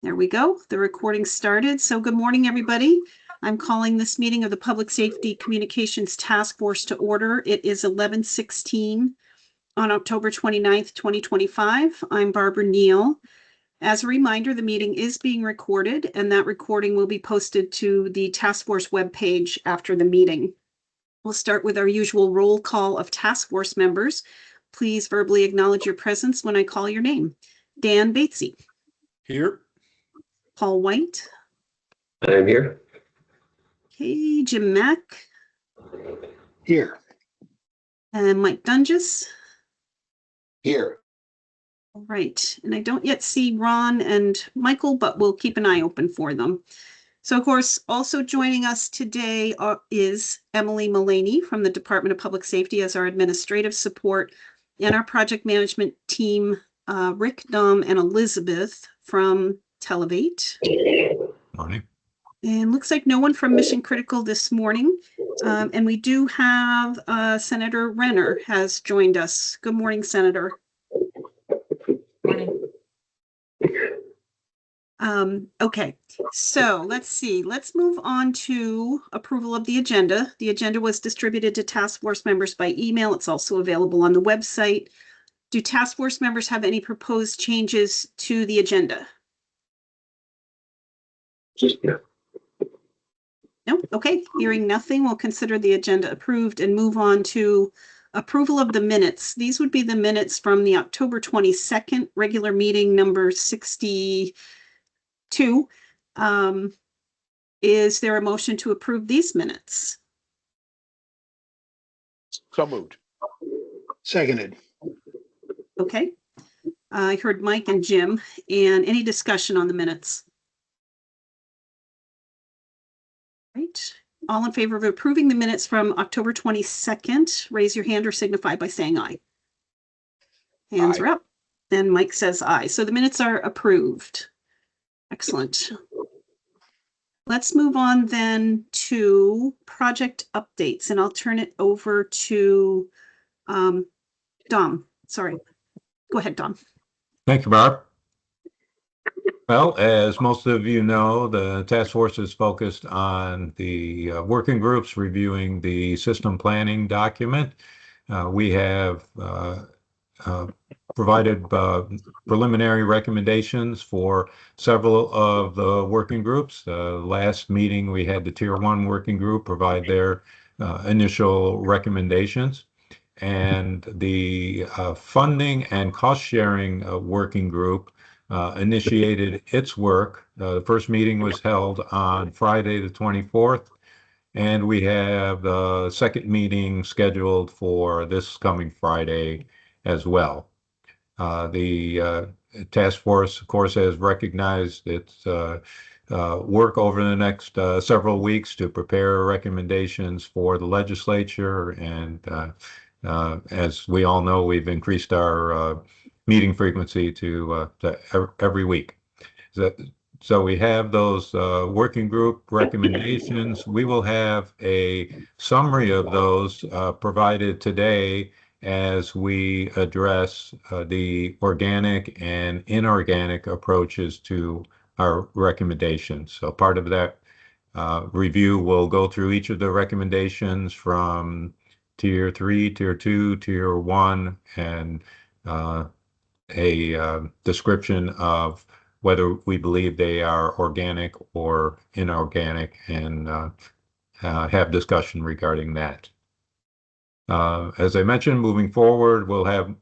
There we go. The recording started. So good morning, everybody. I'm calling this meeting of the Public Safety Communications Task Force to order. It is 11:16 on October 29th, 2025. I'm Barbara Neal. As a reminder, the meeting is being recorded, and that recording will be posted to the task force webpage after the meeting. We'll start with our usual roll call of task force members. Please verbally acknowledge your presence when I call your name. Dan Batesy. Here. Paul White. I'm here. Okay, Jim Mack. Here. And Mike Dunges. Here. All right, and I don't yet see Ron and Michael, but we'll keep an eye open for them. So, of course, also joining us today is Emily Mullaney from the Department of Public Safety as our administrative support, and our project management team, Rick, Dom, and Elizabeth from Televate. Morning. And looks like no one from Mission Critical this morning. And we do have Senator Renner has joined us. Good morning, Senator. Okay, so let's see. Let's move on to approval of the agenda. The agenda was distributed to task force members by email. It's also available on the website. Do task force members have any proposed changes to the agenda? Yeah. No? Okay, hearing nothing, we'll consider the agenda approved and move on to approval of the minutes. These would be the minutes from the October 22nd regular meeting number 62. Is there a motion to approve these minutes? So moved. Seconded. Okay. I heard Mike and Jim. And any discussion on the minutes? Right. All in favor of approving the minutes from October 22nd, raise your hand or signify by saying aye. Hands are up. And Mike says aye. So the minutes are approved. Excellent. Let's move on then to project updates, and I'll turn it over to Dom. Sorry. Go ahead, Dom. Thank you, Barb. Well, as most of you know, the task force is focused on the working groups reviewing the system planning document. We have provided preliminary recommendations for several of the working groups. Last meeting, we had the Tier 1 working group provide their initial recommendations. And the funding and cost sharing working group initiated its work. The first meeting was held on Friday the 24th, and we have the second meeting scheduled for this coming Friday as well. The task force, of course, has recognized its work over the next several weeks to prepare recommendations for the legislature, and as we all know, we've increased our meeting frequency to every week. So we have those working group recommendations. We will have a summary of those provided today as we address the organic and inorganic approaches to our recommendations. So part of that review will go through each of the recommendations from Tier 3, Tier 2, Tier 1, and a description of whether we believe they are organic or inorganic, and have discussion regarding that. As I mentioned, moving forward, we'll have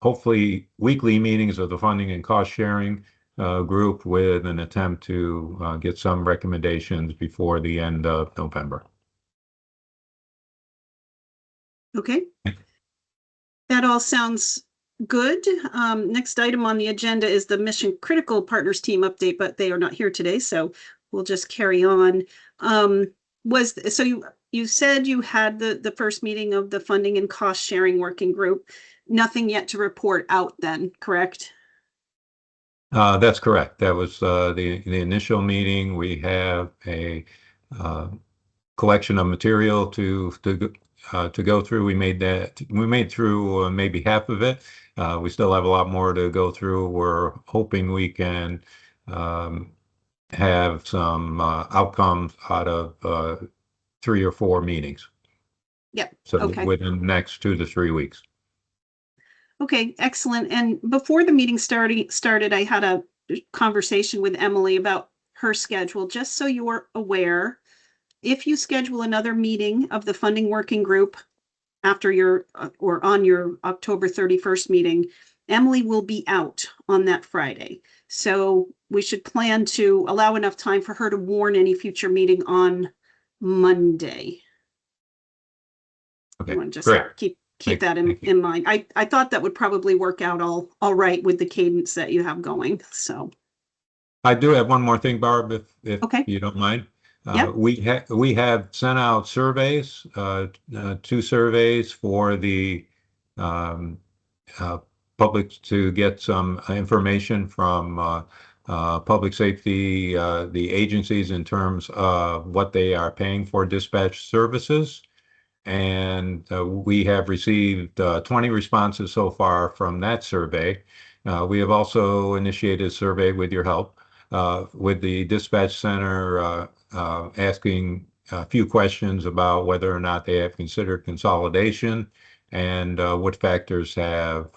hopefully weekly meetings of the funding and cost sharing group with an attempt to get some recommendations before the end of November. Okay. That all sounds good. Next item on the agenda is the Mission Critical Partners Team update, but they are not here today, so we'll just carry on. So you said you had the first meeting of the funding and cost sharing working group. Nothing yet to report out then, correct? That's correct. That was the initial meeting. We have a collection of material to to go through. We made through maybe half of it. We still have a lot more to go through. We're hoping we can have some outcomes out of 3 or 4 meetings. Yep. So Okay. within the next 2 to 3 weeks. Okay, excellent. And before the meeting started, I had a conversation with Emily about her schedule, just so you're aware. If you schedule another meeting of the funding working group after your or on your October 31st meeting, Emily will be out on that Friday. So we should plan to allow enough time for her to warn any future meeting on Monday. Okay, I want to just great. keep that Thank you. in mind. I thought that would probably work out all right with the cadence that you have going. So I do have one more thing, Barb, if okay. you don't mind. Yeah. We have sent out surveys, 2 surveys for the public to get some information from public safety, the agencies in terms of what they are paying for dispatch services. And we have received 20 responses so far from that survey. We have also initiated a survey with your help with the dispatch center asking a few questions about whether or not they have considered consolidation and what factors have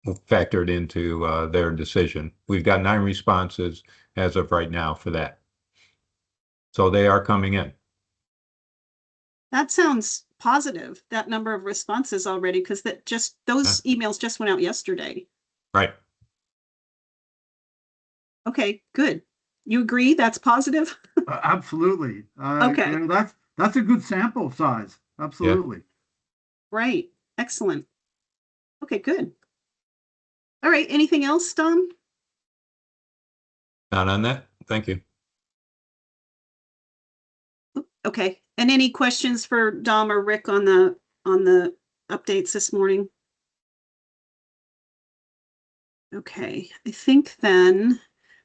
factored into their decision. We've got 9 responses as of right now for that. So they are coming in. That sounds positive, that number of responses already, because those emails just went out yesterday. Right. Okay, good. You agree that's positive? Absolutely. Okay. That's a good sample size. Absolutely. Right. Excellent. Okay, good. All right. Anything else, Dom? Not on that. Thank you. Okay. And any questions for Dom or Rick on the updates this morning? Okay. I think then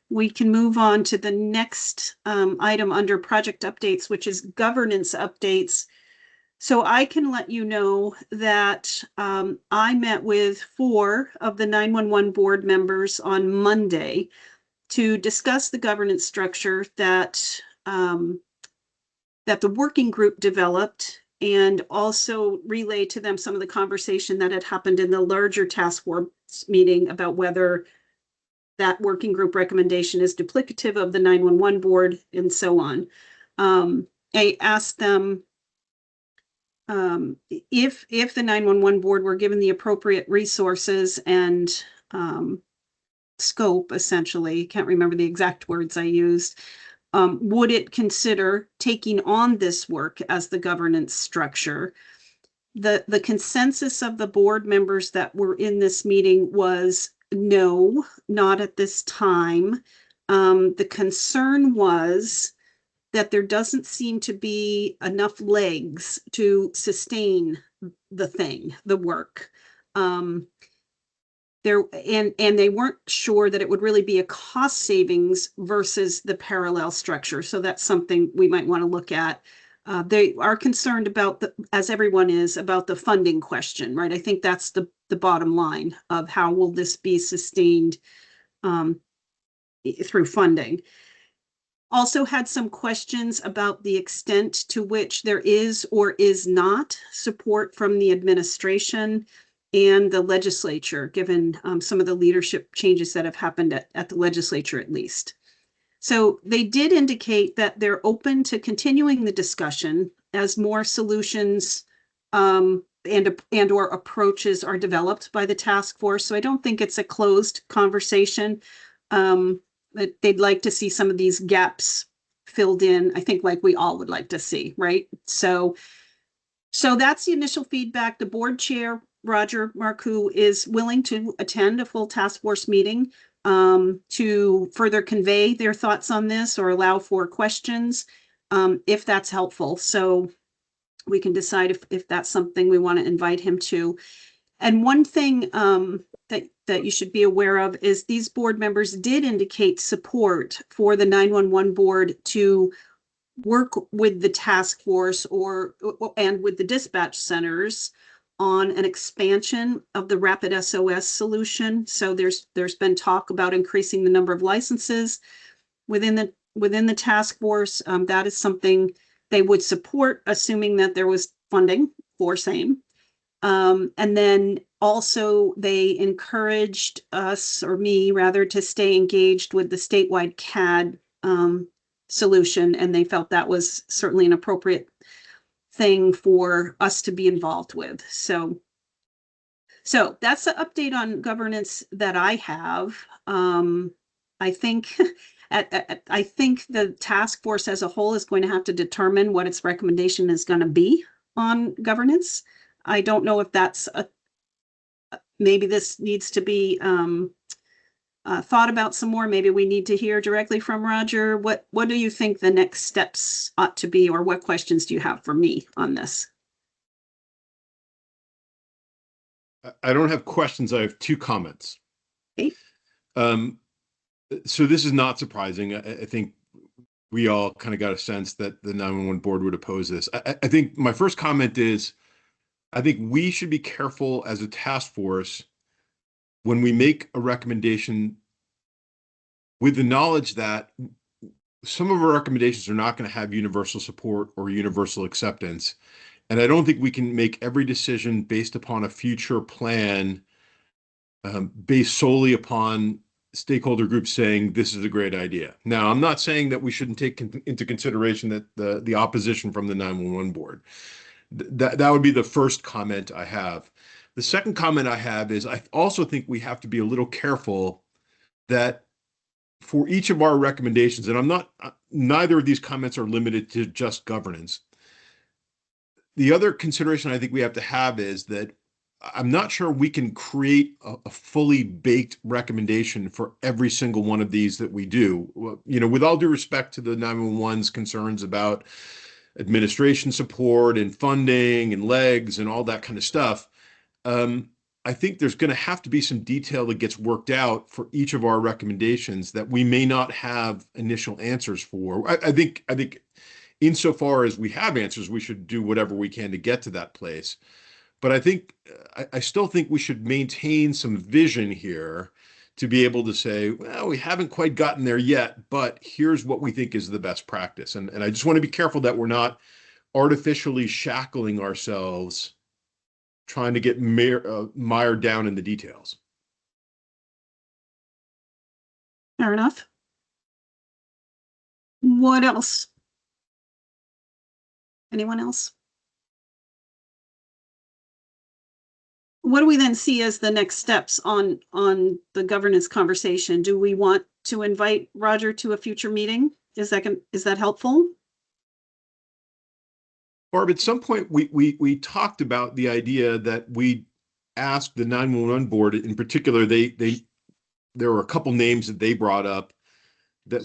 we can move on to the next item under project updates, which is governance updates. So I can let you know that I met with 4 of the 911 board members on Monday to discuss the governance structure that the working group developed, and also relay to them some of the conversation that had happened in the larger task force meeting about whether that working group recommendation is duplicative of the 911 board and so on. I asked them if the 911 board were given the appropriate resources and scope, essentially, can't remember the exact words I used, would it consider taking on this work as the governance structure? The consensus of the board members that were in this meeting was no, not at this time. The concern was that there doesn't seem to be enough legs to sustain the work. And they weren't sure that it would really be a cost savings versus the parallel structure. So that's something we might want to look at. They are concerned about, as everyone is, about the funding question, right? I think that's the bottom line of how will this be sustained through funding. Also had some questions about the extent to which there is or is not support from the administration and the legislature, given some of the leadership changes that have happened at the legislature, at least. So they did indicate that they're open to continuing the discussion as more solutions and or approaches are developed by the task force. So I don't think it's a closed conversation. But they'd like to see some of these gaps filled in, I think, like we all would like to see, right? So that's the initial feedback. The board chair, Roger Marcoux, is willing to attend a full task force meeting to further convey their thoughts on this or allow for questions if that's helpful. So we can decide if that's something we want to invite him to. And one thing that you should be aware of is these board members did indicate support for the 911 board to work with the task force and with the dispatch centers on an expansion of the rapid SOS solution. So there's been talk about increasing the number of licenses within the task force. That is something they would support, assuming that there was funding for same. And then also they encouraged us, or me rather, to stay engaged with the statewide CAD solution, and they felt that was certainly an appropriate thing for us to be involved with. So that's the update on governance that I have. I think I think the task force as a whole is going to have to determine what its recommendation is going to be on governance. I don't know if that's maybe this needs to be thought about some more. Maybe we need to hear directly from Roger. What do you think the next steps ought to be, or what questions do you have for me on this? I don't have questions. I have 2 comments. Okay. So this is not surprising. I think we all kind of got a sense that the 911 board would oppose this. I think my first comment is, I think we should be careful as a task force when we make a recommendation with the knowledge that some of our recommendations are not going to have universal support or universal acceptance. And I don't think we can make every decision based upon a future plan based solely upon stakeholder groups saying this is a great idea. Now, I'm not saying that we shouldn't take into consideration that the opposition from the 911 board. That would be the first comment I have. The second comment I have is I also think we have to be a little careful that for each of our recommendations, and neither of these comments are limited to just governance. The other consideration I think we have to have is that I'm not sure we can create a fully baked recommendation for every single one of these that we do. You know, with all due respect to the 911's concerns about administration support and funding and legs and all that kind of stuff, I think there's going to have to be some detail that gets worked out for each of our recommendations that we may not have initial answers for. I think insofar as we have answers, we should do whatever we can to get to that place. But I still think we should maintain some vision here to be able to say, well, we haven't quite gotten there yet, but here's what we think is the best practice. And I just want to be careful that we're not artificially shackling ourselves, trying to get mired down in the details. Fair enough. What else? Anyone else? What do we then see as the next steps on the governance conversation? Do we want to invite Roger to a future meeting? Is that helpful? Barb, at some point we talked about the idea that we asked the 911 board in particular, there were a couple names that they brought up that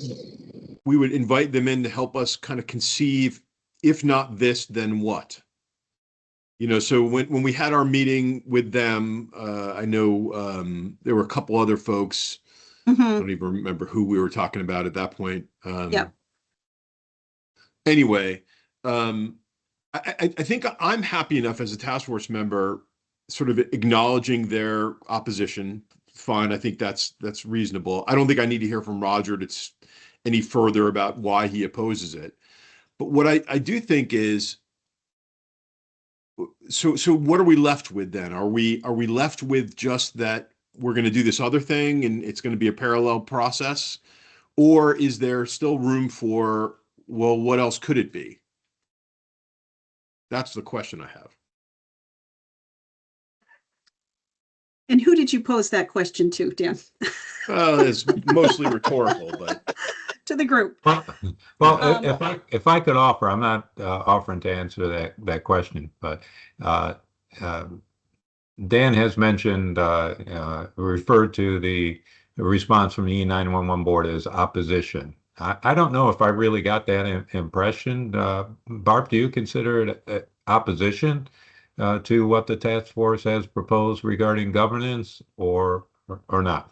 we would invite them in to help us kind of conceive, if not this, then what? You know, so when we had our meeting with them, I know there were a couple other folks. Mm-hmm. I don't even remember who we were talking about at that point. Yeah. Anyway, I think I'm happy enough as a task force member, sort of acknowledging their opposition. Fine, I think that's reasonable. I don't think I need to hear from Roger any further about why he opposes it. But what I do think is, so what are we left with then? Are we left with just that we're going to do this other thing and it's going to be a parallel process? Or is there still room for, well, what else could it be? That's the question I have. And who did you pose that question to, Dan? Well, it's mostly rhetorical, but To the group. Well, if I could offer, I'm not offering to answer that question, but Dan has mentioned referred to the response from the E911 board as opposition. I don't know if I really got that impression. Barb, do you consider it opposition to what the task force has proposed regarding governance, or not?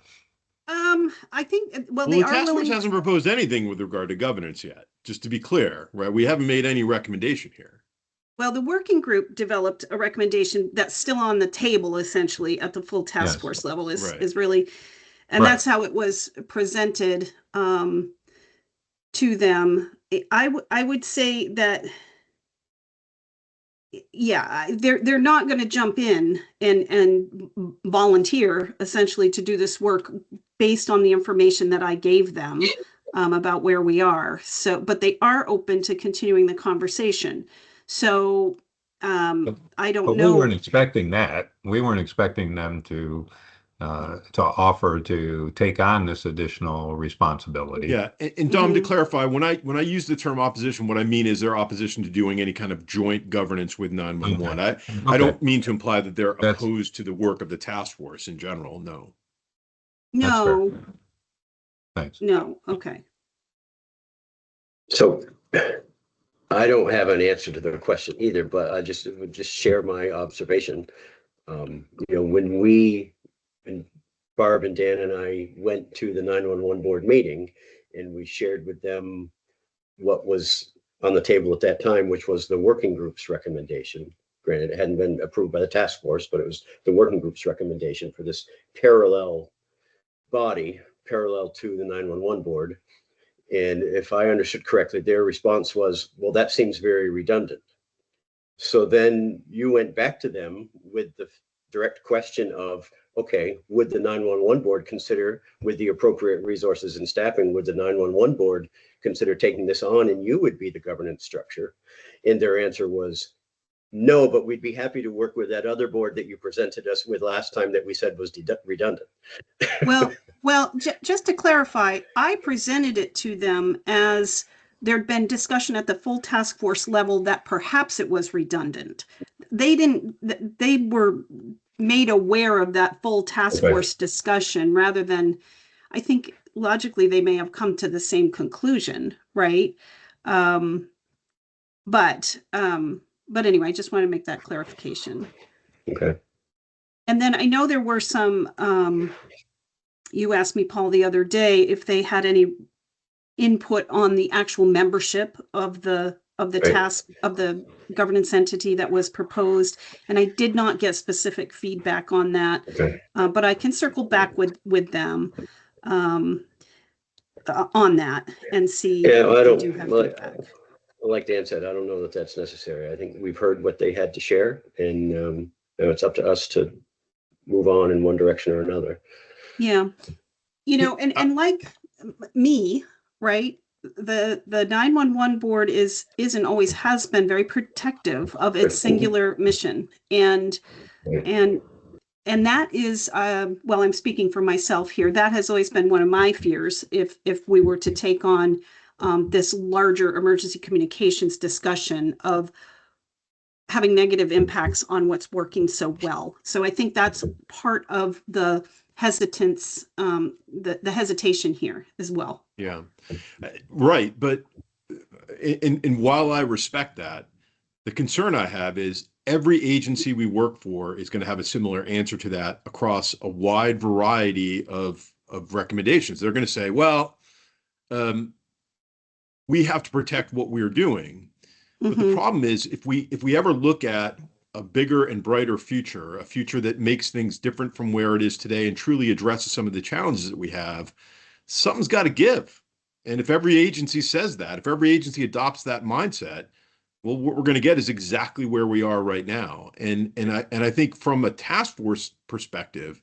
I think, well, Well, they the are task force willing. hasn't proposed anything with regard to governance yet, just to be clear, right? We haven't made any recommendation here. Well, the working group developed a recommendation that's still on the table essentially at the full task Yes. force level Right. is really, and Right. that's how it was presented to them. I would say that, yeah, they're not going to jump in and volunteer essentially to do this work based on the information that I gave them about where we are. So, but they are open to continuing the conversation. So I don't But we weren't know. expecting that. We weren't expecting them to offer to take on this additional responsibility. Yeah, and Dom, to Mhm. clarify, when I use the term opposition, what I mean is their opposition to doing any kind of joint governance with 911. I Okay. don't mean to imply that they're That's opposed to the work of the task force in general. No. that's fair. No, Thanks. no. Okay. So I don't have an answer to the question either, but I just would just share my observation. When Barb and Dan and I went to the 911 board meeting and we shared with them what was on the table at that time, which was the working group's recommendation. Granted, it hadn't been approved by the task force, but it was the working group's recommendation for this parallel body, parallel to the 911 board. And if I understood correctly, their response was, well, that seems very redundant. So then you went back to them with the direct question of, okay, would the 911 board consider, with the appropriate resources and staffing, would the 911 board consider taking this on and you would be the governance structure? And their answer was, no, but we'd be happy to work with that other board that you presented us with last time that we said was redundant. Well, just to clarify, I presented it to them as there'd been discussion at the full task force level that perhaps it was redundant. They were made aware of that full task Okay. force discussion rather than, I think logically they may have come to the same conclusion, right? But anyway, I just want to make that clarification. Okay. And then I know there were some, you asked me, Paul, the other day if they had any input on the actual membership of the Right. task of the governance entity that was proposed, and I did not get specific feedback on that. Okay. But I can circle back with them on that and see Yeah, if I they do don't, have well, feedback. like Dan said, I don't know that that's necessary. I think we've heard what they had to share, and it's up to us to move on in one direction or another. Yeah, and like me, right? The 911 board isn't always has been very protective of its singular mission, and that is well, I'm speaking for myself here. That has always been one of my fears if we were to take on this larger emergency communications discussion of having negative impacts on what's working so well. So I think that's part of the hesitance, the hesitation here as well. Yeah, right. But and while I respect that, the concern I have is every agency we work for is going to have a similar answer to that across a wide variety of recommendations. They're going to say, well, we have to protect what we're doing. But the problem is if we ever look at a bigger and brighter future, a future that makes things different from where it is today and truly addresses some of the challenges that we have, something's got to give. And if every agency says that, if every agency adopts that mindset, well, what we're going to get is exactly where we are right now. And I think from a task force perspective,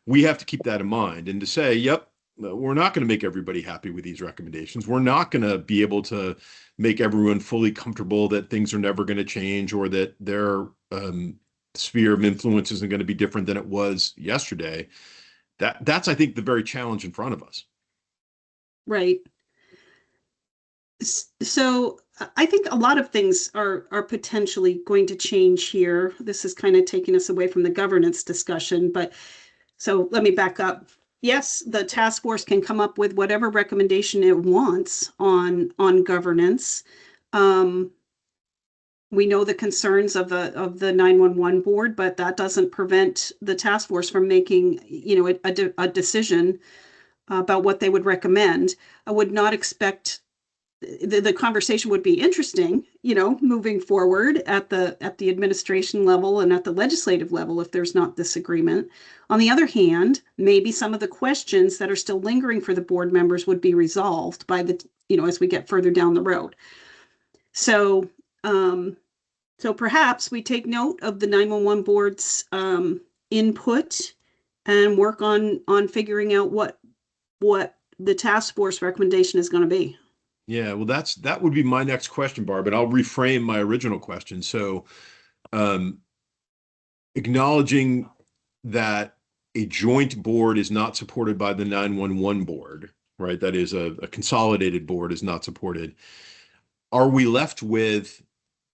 we have to keep that in mind and to say, yep, we're not going to make everybody happy with these recommendations. We're not going to be able to make everyone fully comfortable that things are never going to change or that their sphere of influence isn't going to be different than it was yesterday. That's, I think, the very challenge in front of us. Right. So I think a lot of things are potentially going to change here. This is kind of taking us away from the governance discussion, but so let me back up. Yes, the task force can come up with whatever recommendation it wants on governance. We know the concerns of the 911 board, but that doesn't prevent the task force from making, a decision about what they would recommend. I would not expect the conversation would be interesting, moving forward at the administration level and at the legislative level if there's not this agreement. On the other hand, maybe some of the questions that are still lingering for the board members would be resolved by as we get further down the road. So, so perhaps we take note of the 911 board's input and work on figuring out what the task force recommendation is going to be. Yeah, well, that would be my next question, Barb, but I'll reframe my original question. So, acknowledging that a joint board is not supported by the 911 board, right? That is a consolidated board is not supported. Are we left with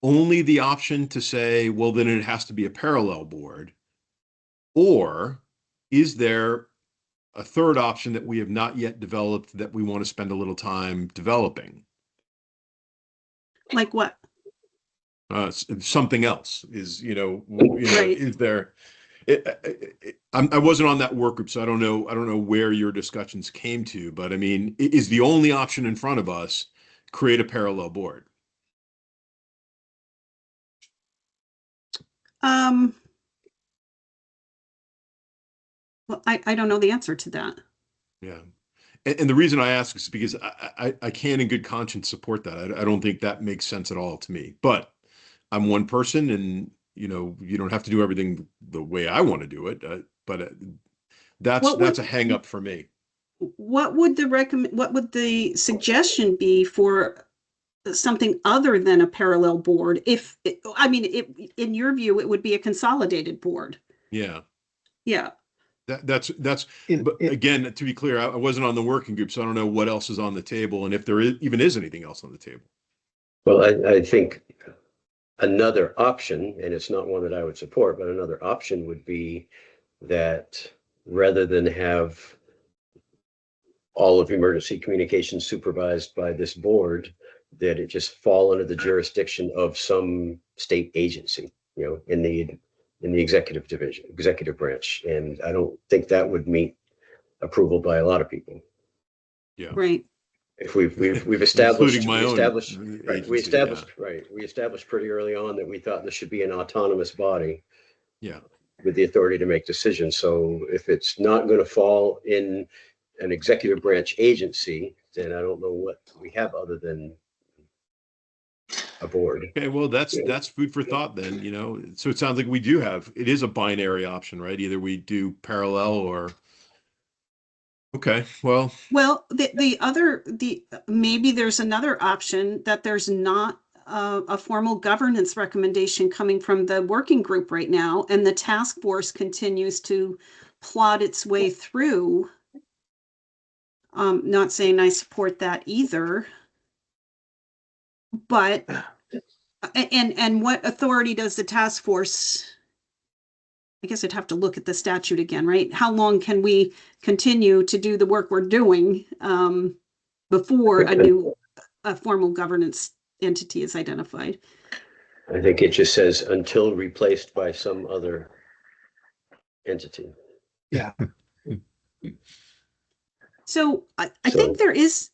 only the option to say, well, then it has to be a parallel board? Or is there a third option that we have not yet developed that we want to spend a little time developing? Like what? Something else is, Right. is there? I wasn't on that work group, so I don't know where your discussions came to, but I mean, is the only option in front of us create a parallel board? Well, I don't know the answer to that. Yeah. And the reason I ask is because I can in good conscience support that. I don't think that makes sense at all to me, but I'm one person and, you don't have to do everything the way I want to do it. But that's a hang up for me. What would the suggestion be for something other than a parallel board? In your view, it would be a consolidated board. Yeah. Yeah. That's but again, to be clear, I wasn't on the working group, so I don't know what else is on the table and if there even is anything else on the table. Well, I think another option, and it's not one that I would support, but another option would be that rather than have all of emergency communications supervised by this board, that it just fall under the jurisdiction of some state agency, in the executive division, executive branch. And I don't think that would meet approval by a lot of people. Yeah. Right. If we've established, including my own agency, we established pretty early on that we thought this should be an autonomous body. Yeah. With the authority to make decisions. So if it's not going to fall in an executive branch agency, then I don't know what we have other than a board. Okay, well, that's food for thought then, So it sounds like it is a binary option, right? Either we do parallel or. Okay, well. Well, maybe there's another option that there's not a formal governance recommendation coming from the working group right now, and the task force continues to plot its way through. Not saying I support that either, but and what authority does the task force? I guess I'd have to look at the statute again, right? How long can we continue to do the work we're doing before a formal governance entity is identified? I think it just says until replaced by some other entity. Yeah. So I think there is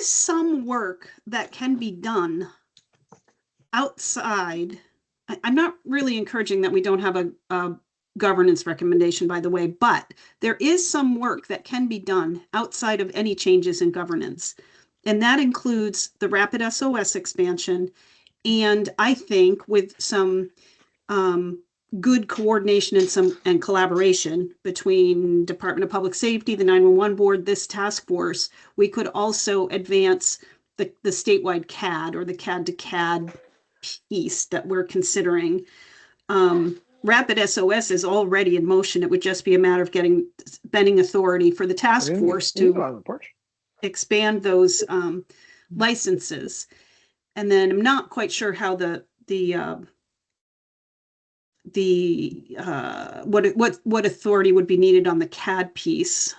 some work that can be done outside. I'm not really encouraging that we don't have a governance recommendation, by the way, but there is some work that can be done outside of any changes in governance. And that includes the rapid SOS expansion. And I think with some good coordination and collaboration between Department of Public Safety, the 911 board, this task force, we could also advance the statewide CAD or the CAD to CAD piece that we're considering. Rapid SOS is already in motion. It would just be a matter of bending authority for the task force to expand those licenses. And then I'm not quite sure how what authority would be needed on the CAD piece.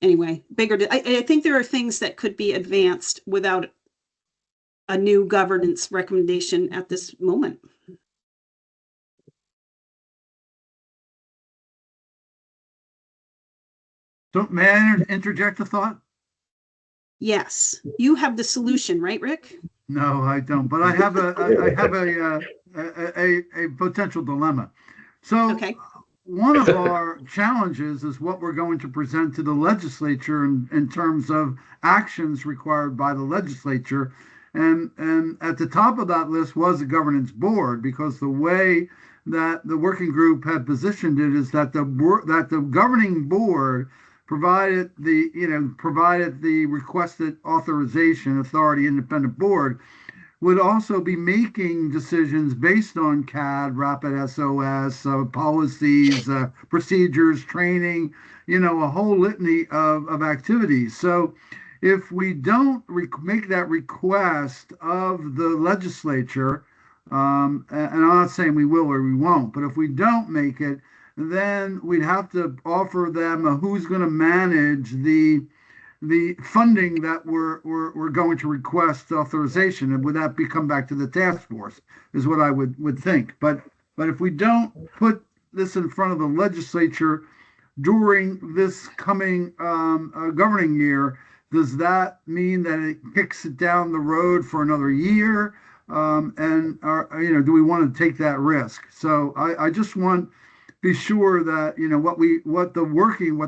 Anyway, I think there are things that could be advanced without a new governance recommendation at this moment. So may I interject a thought? Yes, you have the solution, right, Rick? No, I don't. But I have a potential dilemma. So Okay. one of our challenges is what we're going to present to the legislature in terms of actions required by the legislature. And at the top of that list was the governance board, because the way that the working group had positioned it is that the governing board provided the requested authorization authority independent board would also be making decisions based on CAD, Rapid SOS, policies, procedures, training, a whole litany of activities. So if we don't make that request of the legislature, and I'm not saying we will or we won't, but if we don't make it, then we'd have to offer them who's going to manage the funding that we're going to request authorization, and would that come back to the task force is what I would think. But if we don't put this in front of the legislature during this coming governing year, does that mean that it kicks it down the road for another year? Do we want to take that risk? So I just want be sure that what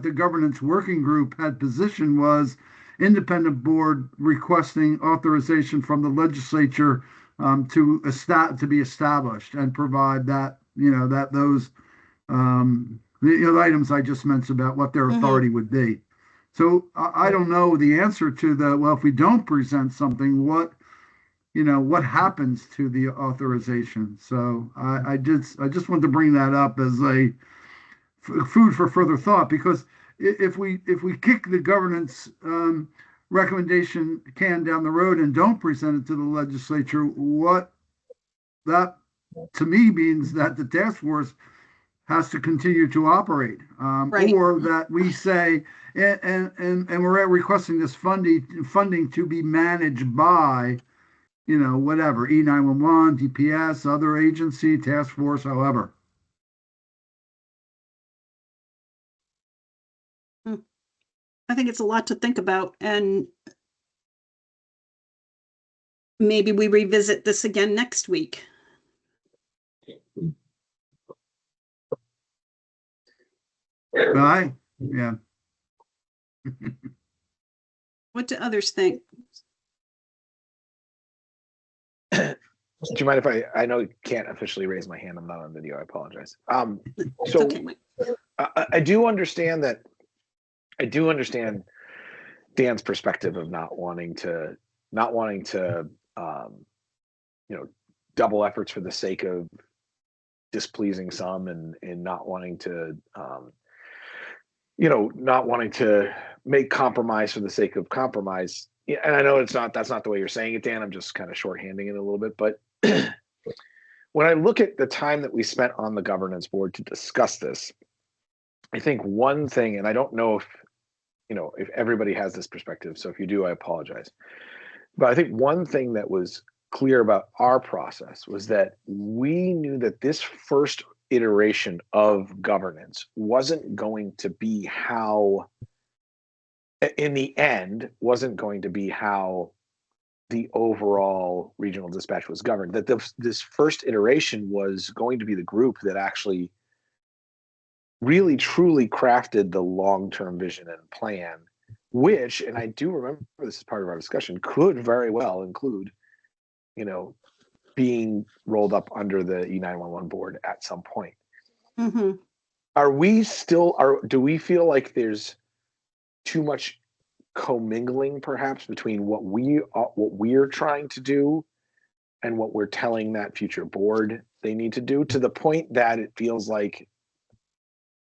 the governance working group had positioned was independent board requesting authorization from the legislature to be established and provide that that those the items I just mentioned about what their authority would be. So I don't know the answer to well, if we don't present something, what happens to the authorization. So I just wanted to bring that up as a food for further thought, because if we kick the governance recommendation can down the road and don't present it to the legislature, what that to me means that the task force has to continue to operate, Right. or that we say, and we're requesting this funding to be managed by whatever, E911, DPS, other agency, task force, however. I think it's a lot to think about, and maybe we revisit this again next week. Right? Yeah. What do others think? Do you mind if I know you can't officially raise my hand. I'm not on video. I apologize. It's So okay, Mike. I do understand that. I do understand Dan's perspective of not wanting to double efforts for the sake of displeasing some, and not wanting to not wanting to make compromise for the sake of compromise. Yeah, and I know that's not the way you're saying it, Dan. I'm just kind of shorthanding it a little bit. But when I look at the time that we spent on the governance board to discuss this, I think one thing, and I don't know if everybody has this perspective, so if you do, I apologize. But I think one thing that was clear about our process was that we knew that this first iteration of governance wasn't going to be how, in the end, wasn't going to be how the overall regional dispatch was governed. That this first iteration was going to be the group that actually really truly crafted the long-term vision and plan, which, and I do remember this is part of our discussion, could very well include, being rolled up under the E911 board at some point. Mm-hmm. Do we feel like there's too much commingling perhaps between what we're trying to do and what we're telling that future board they need to do, to the point that it feels like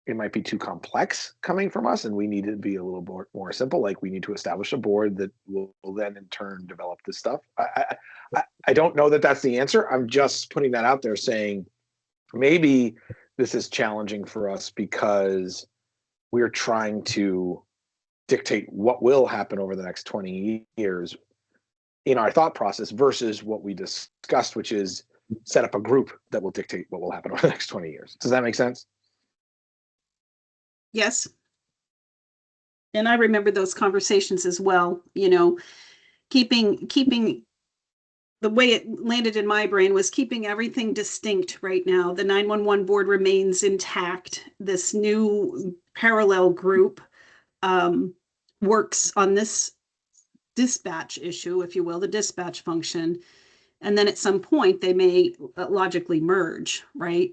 it might be too complex coming from us and we need to be a little more simple? Like, we need to establish a board that will then in turn develop this stuff. I don't know that that's the answer. I'm just putting that out there, saying maybe this is challenging for us because we're trying to dictate what will happen over the next 20 years in our thought process versus what we discussed, which is set up a group that will dictate what will happen over the next 20 years. Does that make sense? Yes. And I remember those conversations as well, you know, keeping the way it landed in my brain was keeping everything distinct right now. The 911 board remains intact. This new parallel group works on this dispatch issue, if you will, the dispatch function. And then at some point they may logically merge, right?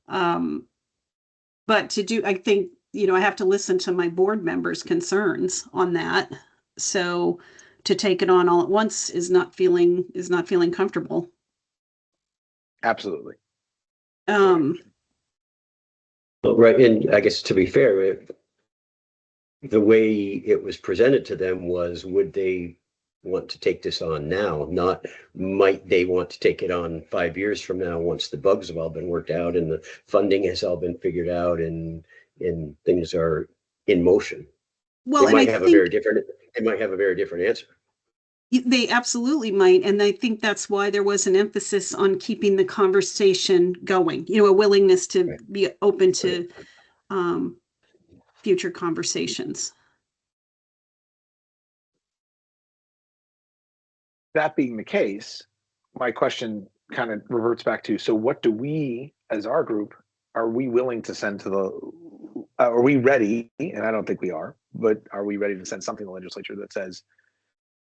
But to do, I think, you know, I have to listen to my board members' concerns on that. So to take it on all at once is not feeling comfortable. Absolutely. Well, right, and I guess to be fair, the way it was presented to them was, would they want to take this on now? Not might they want to take it on 5 years from now once the bugs have all been worked out and the funding has all been figured out and things are in motion. Well, They and I might have a think very different answer. they absolutely might. And I think that's why there was an emphasis on keeping the conversation going, you know, a willingness to Right. be open to future conversations. That being the case, my question kind of reverts back to, so what do we as our group, are we willing to send to the, are we ready? And I don't think we are, but are we ready to send something to the legislature that says,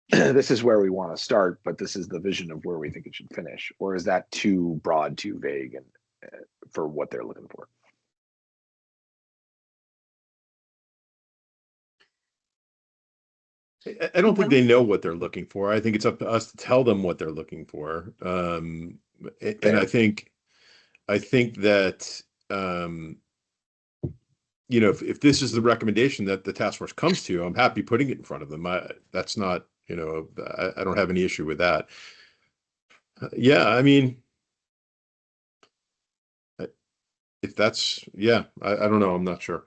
this is where we want to start, but this is the vision of where we think it should finish? Or is that too broad, too vague, and for what they're looking for? I don't think they know what they're looking for. I think it's up to us to tell them what they're looking for. And I think that, you know, if this is the recommendation that the task force comes to, I'm happy putting it in front of them. That's not, you know, I don't have any issue with that. Yeah, I mean, if that's, yeah, I don't know. I'm not sure.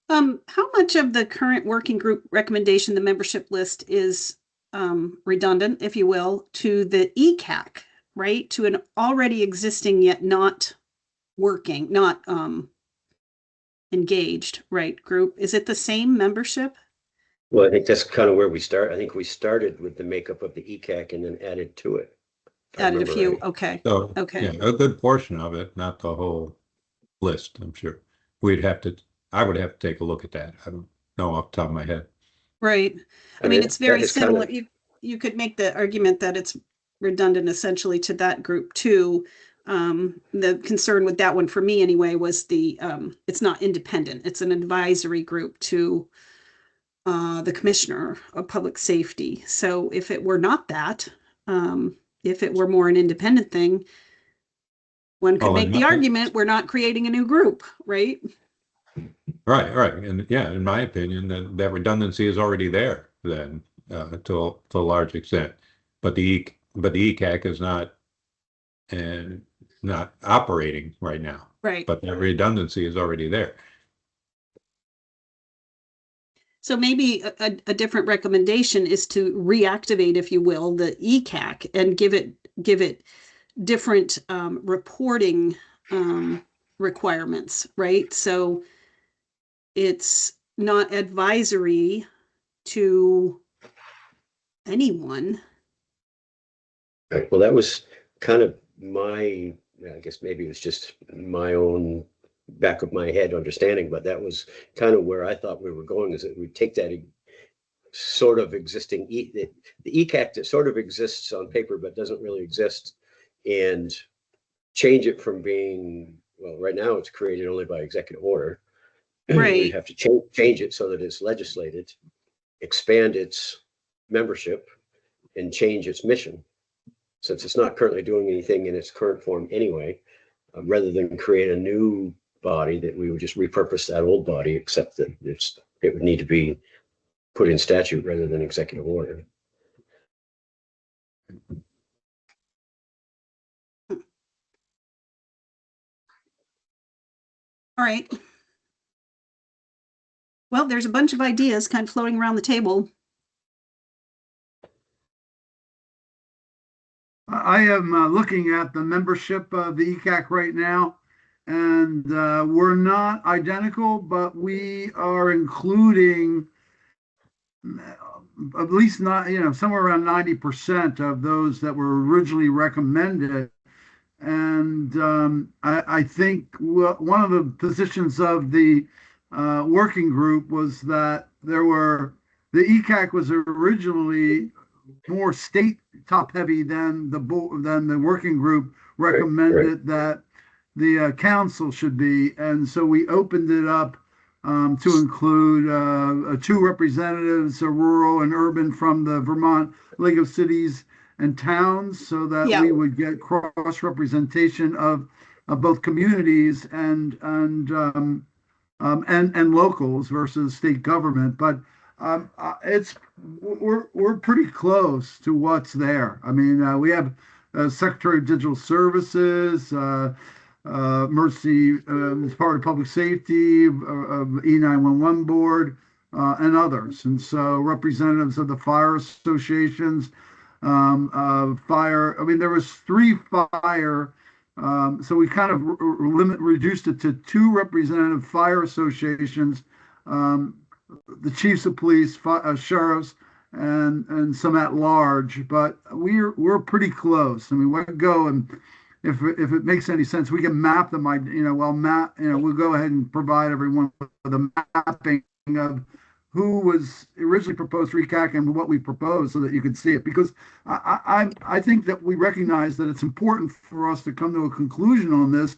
How much of the current working group recommendation, the membership list, is redundant, if you will, to the ECAC, right? To an already existing yet not working, not engaged, right, group? Is it the same membership? Well, I think that's kind of where we start. I think we started with the makeup of the ECAC and then added to it. Added a few. Right. Okay. So, Okay. yeah, a good portion of it, not the whole list, I'm sure. I would have to take a look at that. I don't know off the top of my head. Right. I I mean, mean, it's very that is kind similar. of- You could make the argument that it's redundant essentially to that group too. The concern with that one for me anyway was it's not independent. It's an advisory group to the commissioner of public safety. So if it were not that, if it were more an independent thing, one could Well, make and the nothing- argument we're not creating a new group, right? Right. And yeah, in my opinion, that redundancy is already there then, to a large extent. But the ECAC is not operating right now. Right. But that redundancy is already there. So maybe a different recommendation is to reactivate, if you will, the ECAC and give it different reporting requirements, right? So it's not advisory to anyone. Right. Well, that was kind of I guess maybe it was just my own back of my head understanding, but that was kind of where I thought we were going, is that we take that sort of existing, the ECAC that sort of exists on paper but doesn't really exist, and change it from being, well, right now it's created only by executive order. Right. We have to change it so that it's legislated, expand its membership, and change its mission, since it's not currently doing anything in its current form anyway, rather than create a new body that we would just repurpose that old body, except that it would need to be put in statute rather than executive order. All right. Well, there's a bunch of ideas kind of floating around the table. I am looking at the membership of the ECAC right now. and we're not identical, but we are including at least not, somewhere around 90% of those that were originally recommended. And I think one of the positions of the working group was that the ECAC was originally more state top heavy than the working group recommended that the council should be. And so we opened it up to include 2 representatives, rural and urban, from the Vermont League of Cities and Towns, so that Yeah. we would get cross representation of both communities and locals versus state government. But we're pretty close to what's there. I mean, we have Secretary of Digital Services, Mercy, as part of public safety, E911 board, and others. And so representatives of the fire associations, fire. I mean, there was 3 fire. So we kind of reduced it to 2 representative fire associations, the chiefs of police, sheriffs, and some at large. But we're pretty close. I mean, we'll go, and if it makes any sense, we can map them. We'll go ahead and provide everyone with the mapping of who was originally proposed for ECAC and what we proposed, so that you can see it. Because I think that we recognize that it's important for us to come to a conclusion on this,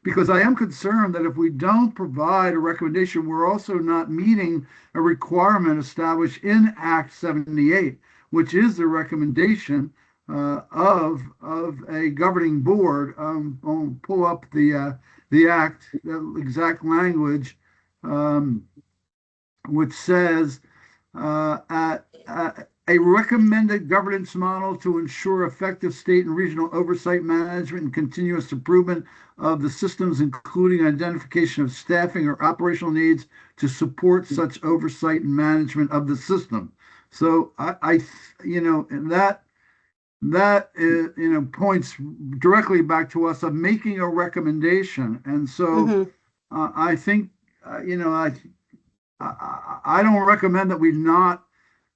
because I am concerned that if we don't provide a recommendation, we're also not meeting a requirement established in Act 78, which is the recommendation of a governing board. I'll pull up the act, the exact language, which says a recommended governance model to ensure effective state and regional oversight, management, and continuous improvement of the systems, including identification of staffing or operational needs to support such oversight and management of the system. So that points directly back to us of making a recommendation. And so I think I don't recommend that we not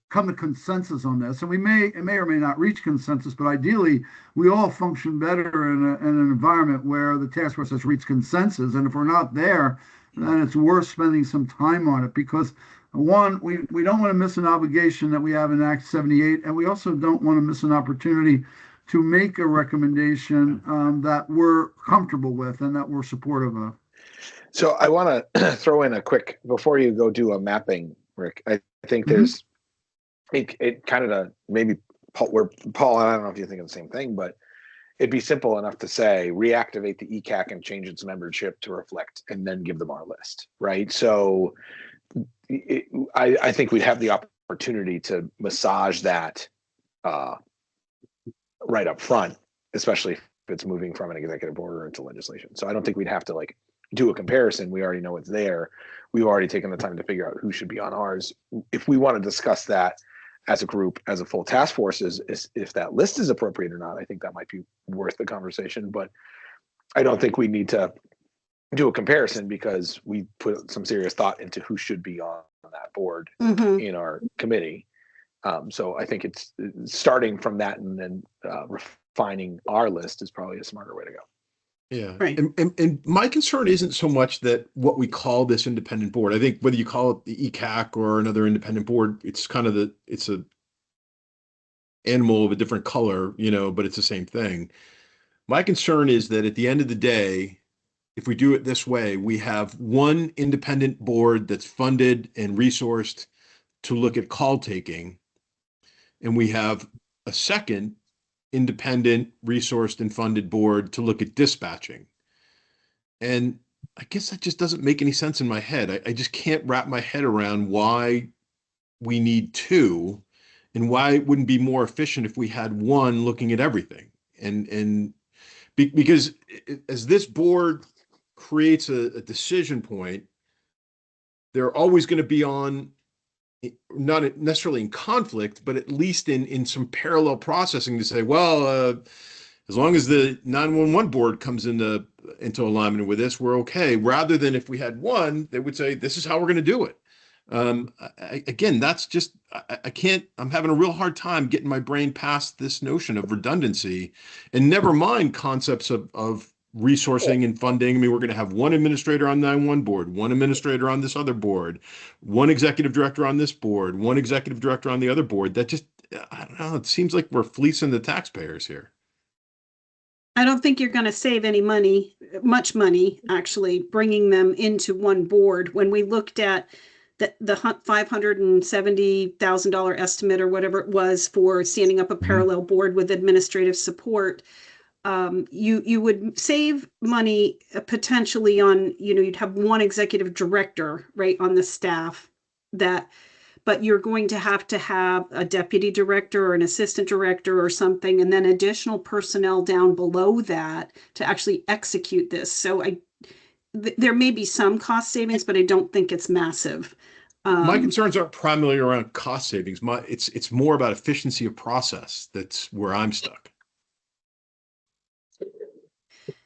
come to consensus on this, and we may or may not reach consensus, but ideally we all function better in an environment where the task force has reached consensus. And if we're not there, then it's worth spending some time on it, because one, we don't want to miss an obligation that we have in Act 78, and we also don't want to miss an opportunity to make a recommendation that we're comfortable with and that we're supportive of. So I want to throw in a quick, before you go do a mapping, Rick, I think there's it kind of maybe Paul, I don't know if you think of the same thing, but it'd be simple enough to say reactivate the ECAC and change its membership to reflect, and then give them our list, right? So I think we'd have the opportunity to massage that right up front, especially if it's moving from an executive order into legislation. So I don't think we'd have to do a comparison. We already know it's there. We've already taken the time to figure out who should be on ours. If we want to discuss that as a group, as a full task force, is if that list is appropriate or not, I think that might be worth the conversation. But I don't think we need to do a comparison, because we put some serious thought into who should be on that board in our committee. So I think it's starting from that and then refining our list is probably a smarter way to go. Yeah. Right. And my concern isn't so much that what we call this independent board. I think whether you call it the ECAC or another independent board, it's kind of it's a animal of a different color, but it's the same thing. My concern is that at the end of the day, if we do it this way, we have one independent board that's funded and resourced to look at call taking, and we have a second independent, resourced, and funded board to look at dispatching. And I guess that just doesn't make any sense in my head. I just can't wrap my head around why we need 2, and why it wouldn't be more efficient if we had one looking at everything. Because as this board creates a decision point, they're always going to be on, not necessarily in conflict, but at least in some parallel processing to say, well, as long as the 911 board comes into into alignment with this, we're okay. Rather than if we had one, they would say, this is how we're going to do it. Again, that's just, I can't, I'm having a real hard time getting my brain past this notion of redundancy, and never mind concepts of resourcing and funding. I mean, we're going to have one administrator on 911 board, one administrator on this other board, one executive director on this board, one executive director on the other board. That just, I don't know, it seems like we're fleecing the taxpayers here. I don't think you're going to save any money, much money, actually, bringing them into one board. When we looked at the $570,000 estimate or whatever it was for standing up a parallel board with administrative support, you would save money potentially on, you'd have one executive director, right, on the staff but you're going to have a deputy director or an assistant director or something, and then additional personnel down below that to actually execute this. So there may be some cost savings, but I don't think it's massive. My concerns aren't primarily around cost savings. It's more about efficiency of process. That's where I'm stuck.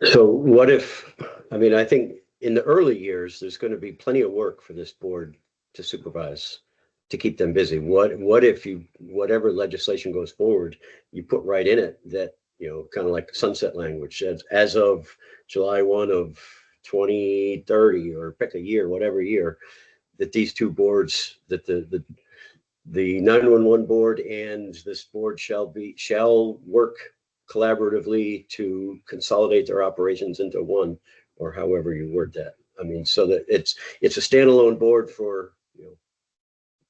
So what if, I mean, I think in the early years, there's going to be plenty of work for this board to supervise, to keep them busy. What if whatever legislation goes forward, you put right in it that, kind of like sunset language, as of July 1 of 2030, or pick a year, whatever year, that these two boards, that the 911 board and this board shall work collaboratively to consolidate their operations into one, or however you word that. I mean, so that it's a standalone board for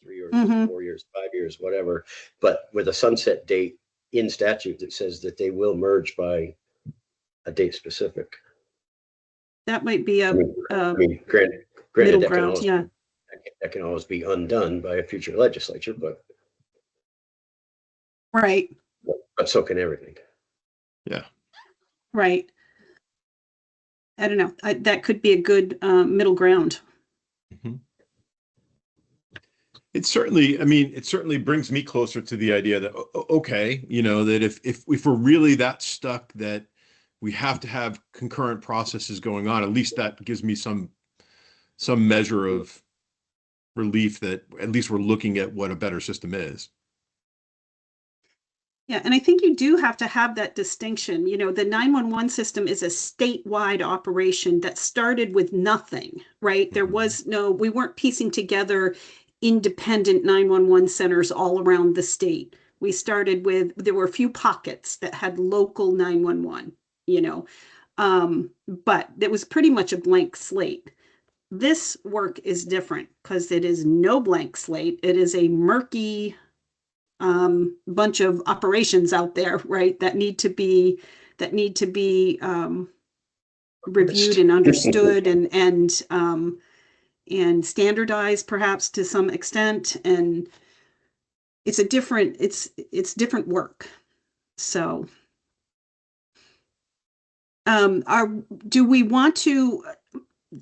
3 or 4 years, 5 years, whatever, but with a sunset date in statute that says that they will merge by a date specific. That might be granted, middle that ground, that can always be undone by a future legislature, but right, but so can everything. Yeah. Right. I don't know. That could be a good middle ground. Mm-hmm. It certainly brings me closer to the idea that, okay, that if we're really that stuck that we have to have concurrent processes going on, at least that gives me some measure of relief that at least we're looking at what a better system is. Yeah, and I think you do have to have that distinction. The 911 system is a statewide operation that started with nothing, right? There was we weren't piecing together independent 911 centers all around the state. We started there were a few pockets that had local 911, but it was pretty much a blank slate. This work is different because it is no blank slate. It is a murky bunch of operations out there, right, that need to be reviewed and understood and standardized perhaps to some extent. And it's different work. So do we want to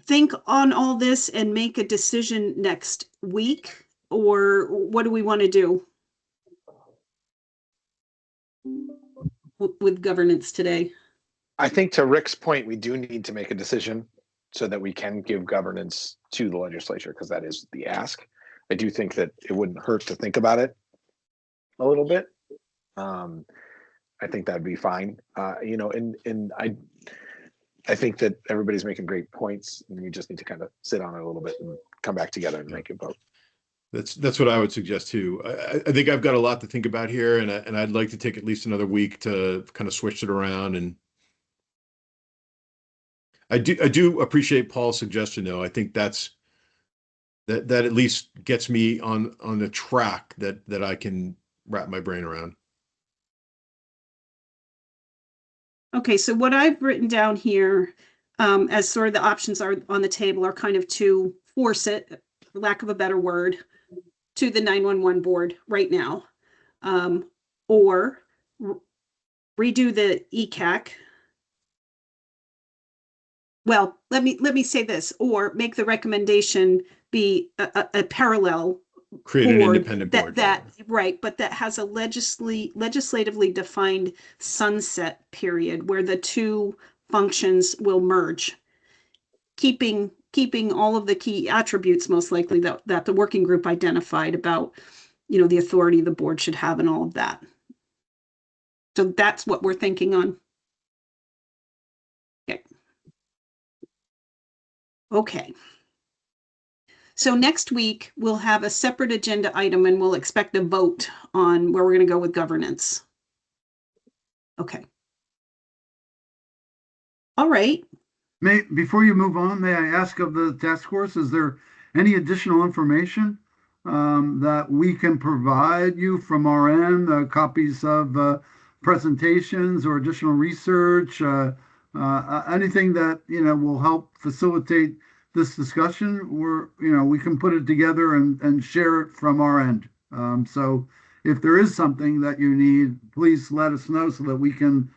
think on all this and make a decision next week, or what do we want to do with governance today? I think to Rick's point, we do need to make a decision so that we can give governance to the legislature, because that is the ask. I do think that it wouldn't hurt to think about it a little bit. I think that'd be fine. And I think that everybody's making great points, and we just need to kind of sit on it a little bit and come back together and make a vote. That's what I would suggest too. I think I've got a lot to think about here, and I'd like to take at least another week to kind of switch it around. And I do appreciate Paul's suggestion, though. I think that at least gets me on the track that I can wrap my brain around. Okay, so what I've written down here as sort of the options are on the table are kind of to force it, for lack of a better word, to the 911 board right now, or redo the ECAC. Well, let me say this, or make the recommendation be a parallel Create an independent board. Right, but that has a legislatively defined sunset period where the two functions will merge, keeping all of the key attributes most likely that the working group identified about, the authority the board should have and all of that. So that's what we're thinking on. Okay. Okay. So next week we'll have a separate agenda item and we'll expect a vote on where we're going to go with governance. Okay. All right. Before you move on, may I ask of the task force, is there any additional information that we can provide you from our end, copies of presentations or additional research, anything that, will help facilitate this discussion? We can put it together and share it from our end. So if there is something that you need, please let us know so that we can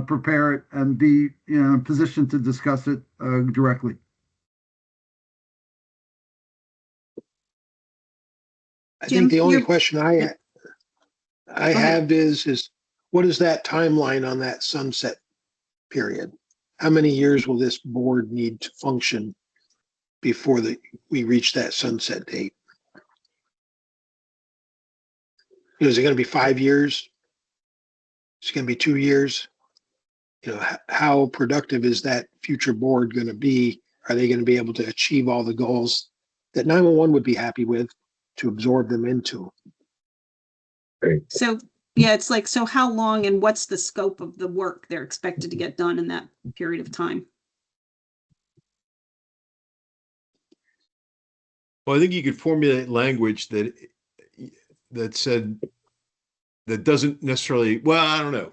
prepare it and be in a position to discuss it directly. I Jim, think the only you're- question I Go ahead. have is what is that timeline on that sunset period? How many years will this board need to function before we reach that sunset date? Is it going to be 5 years? Is it going to be 2 years? How productive is that future board going to be? Are they going to be able to achieve all the goals that 911 would be happy with to absorb them into? So yeah, it's like, so how long and what's the scope of the work they're expected to get done in that period of time? Well, I think you could formulate language that said that doesn't necessarily. Well, I don't know.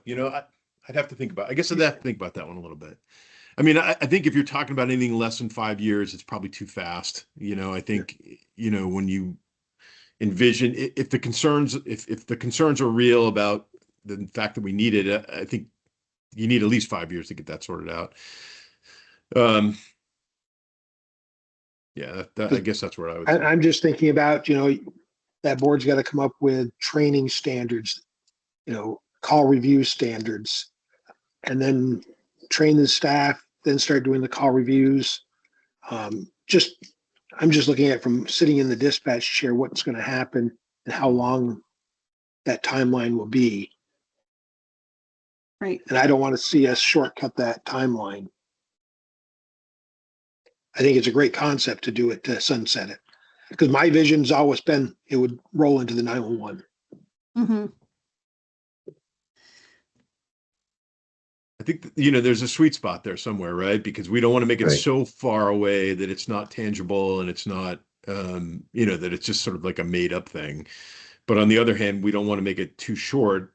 I'd have to think about. I guess I'd have to think about that one a little bit. I mean, I think if you're talking about anything less than 5 years, it's probably too fast. I think when you envision if the concerns are real about the fact that we need it, I think you need at least 5 years to get that sorted out. Yeah, I guess that's where I would. I'm just thinking about, that board's got to come up with training standards, call review standards, and then train the staff, then start doing the call reviews. I'm just looking at from sitting in the dispatch chair, what's going to happen and how long that timeline will be. Right. And I don't want to see us shortcut that timeline. I think it's a great concept to do it, to sunset it, because my vision's always been it would roll into the 911. Mm-hmm. I think there's a sweet spot there somewhere, right? Because we don't want to make it so far away that it's not tangible and it's not, that it's just sort of like a made up thing. But on the other hand, we don't want to make it too short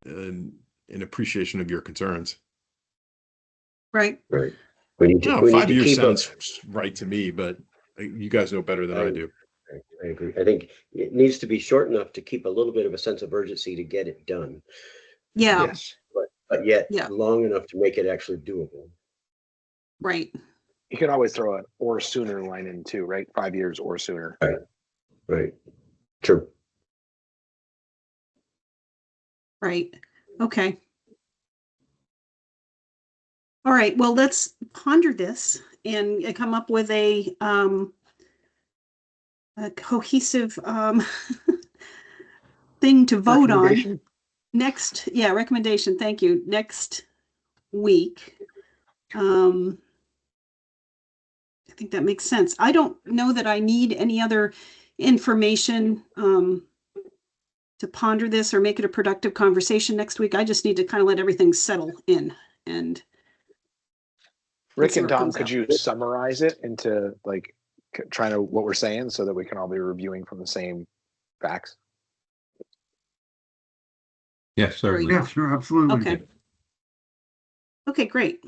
in appreciation of your concerns. Right. Right. We need to, 5 years keep sounds right to me, but you guys know better than I do. I agree. I think it needs to be short enough to keep a little bit of a sense of urgency to get it done. Yeah. Yes. But yet Yeah. long enough to make it actually doable. Right. You can always throw an or sooner line in too, right? 5 years or sooner. Right. True. Right. Okay. All right. Well, let's ponder this and come up with a cohesive thing to vote on next. Yeah, recommendation. Thank you. Next week. I think that makes sense. I don't know that I need any other information to ponder this or make it a productive conversation next week. I just need to kind of let everything settle in and. Rick and Tom, could you summarize it into like trying to what we're saying so that we can all be reviewing from the same facts? Yes, certainly. Yeah, sure, absolutely. Okay. Okay, great.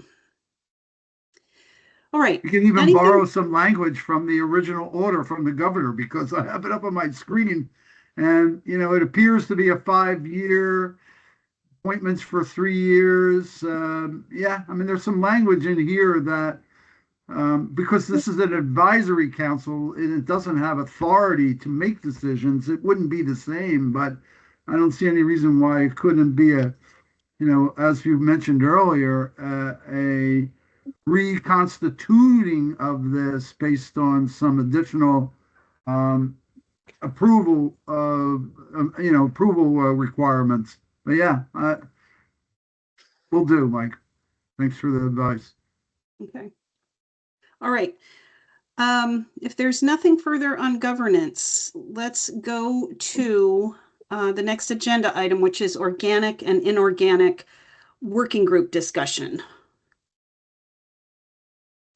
All right. You can even borrow some language from the original order from the governor, because I have it up on my screen, and it appears to be a 5-year appointments for 3 years. Yeah, I mean, there's some language in here that because this is an advisory council and it doesn't have authority to make decisions, it wouldn't be the same. But I don't see any reason why it couldn't be as you mentioned earlier, reconstituting of this based on some additional approval of, approval requirements. But yeah, will do, Mike. Thanks for the advice. Okay. All right. If there's nothing further on governance, let's go to the next agenda item, which is organic and inorganic working group discussion.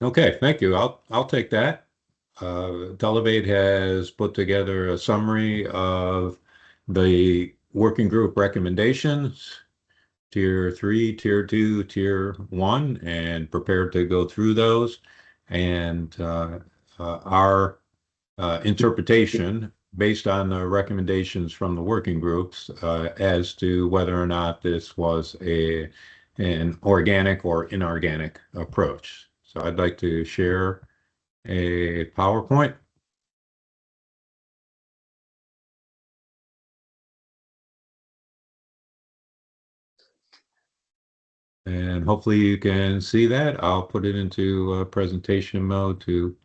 Okay, thank you. I'll take that. Delavate has put together a summary of the working group recommendations, tier 3, tier 2, tier 1, and prepared to go through those. And our interpretation based on the recommendations from the working groups as to whether or not this was an organic or inorganic approach. So I'd like to share a PowerPoint. And hopefully you can see that. I'll put it into presentation mode to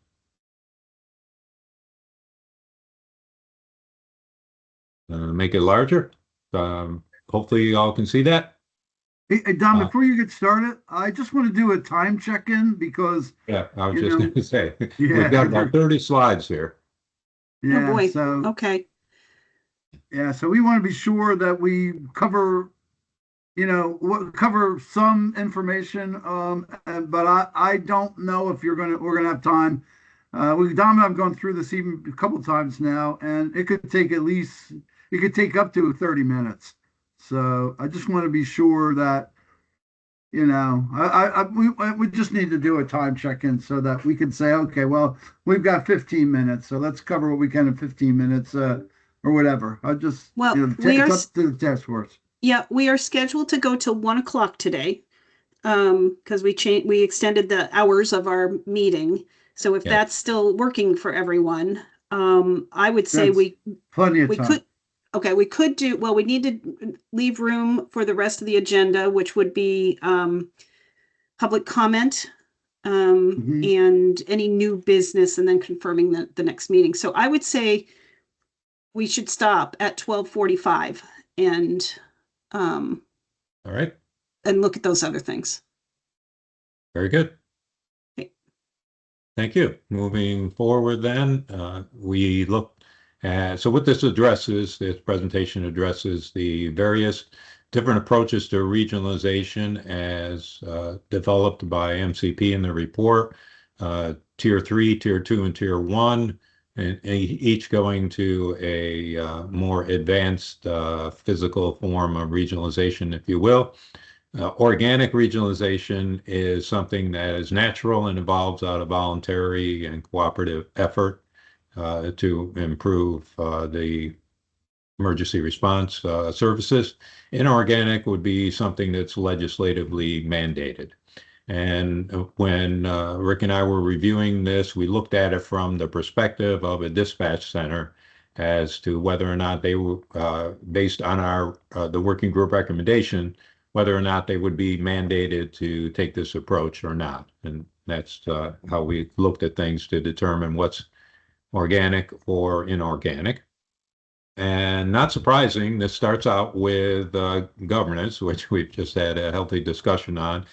make it larger. Hopefully you all can see that. Hey, Don, before you get started, I just want to do a time check-in because yeah, I was just going to say, yeah, we've got about 30 slides here. Yeah, oh boy. so Okay. yeah, so we want to be sure that we cover, cover some information. But I don't know if we're gonna have time. Don and I've gone through this even a couple times now, and it could take up to 30 minutes. So I just want to be sure that, we just need to do a time check-in so that we can say, okay, well, we've got 15 minutes, so let's cover what we can in 15 minutes, or whatever. I just, Well, it's up to the task force. Yeah, we are scheduled to go till 1 o'clock today. Because we extended the hours of our meeting. So if that's still working for everyone, I would say That's plenty of time. We could do, well, we need to leave room for the rest of the agenda, which would be public comment and any new business, and then confirming the next meeting. So I would say we should stop at 12:45 and all right, and look at those other things. Very good. Okay. Thank you. Moving forward then, we look at, so what this presentation addresses the various different approaches to regionalization as developed by MCP in the report, tier 3, tier 2, and tier 1, and each going to a more advanced physical form of regionalization, if you will. Organic regionalization is something that is natural and evolves out of voluntary and cooperative effort to improve the emergency response services. Inorganic would be something that's legislatively mandated. And when Rick and I were reviewing this, we looked at it from the perspective of a dispatch center as to whether or not they were, based on our the working group recommendation, whether or not they would be mandated to take this approach or not. And that's how we looked at things to determine what's organic or inorganic. And not surprising, this starts out with governance, which we've just had a healthy discussion on.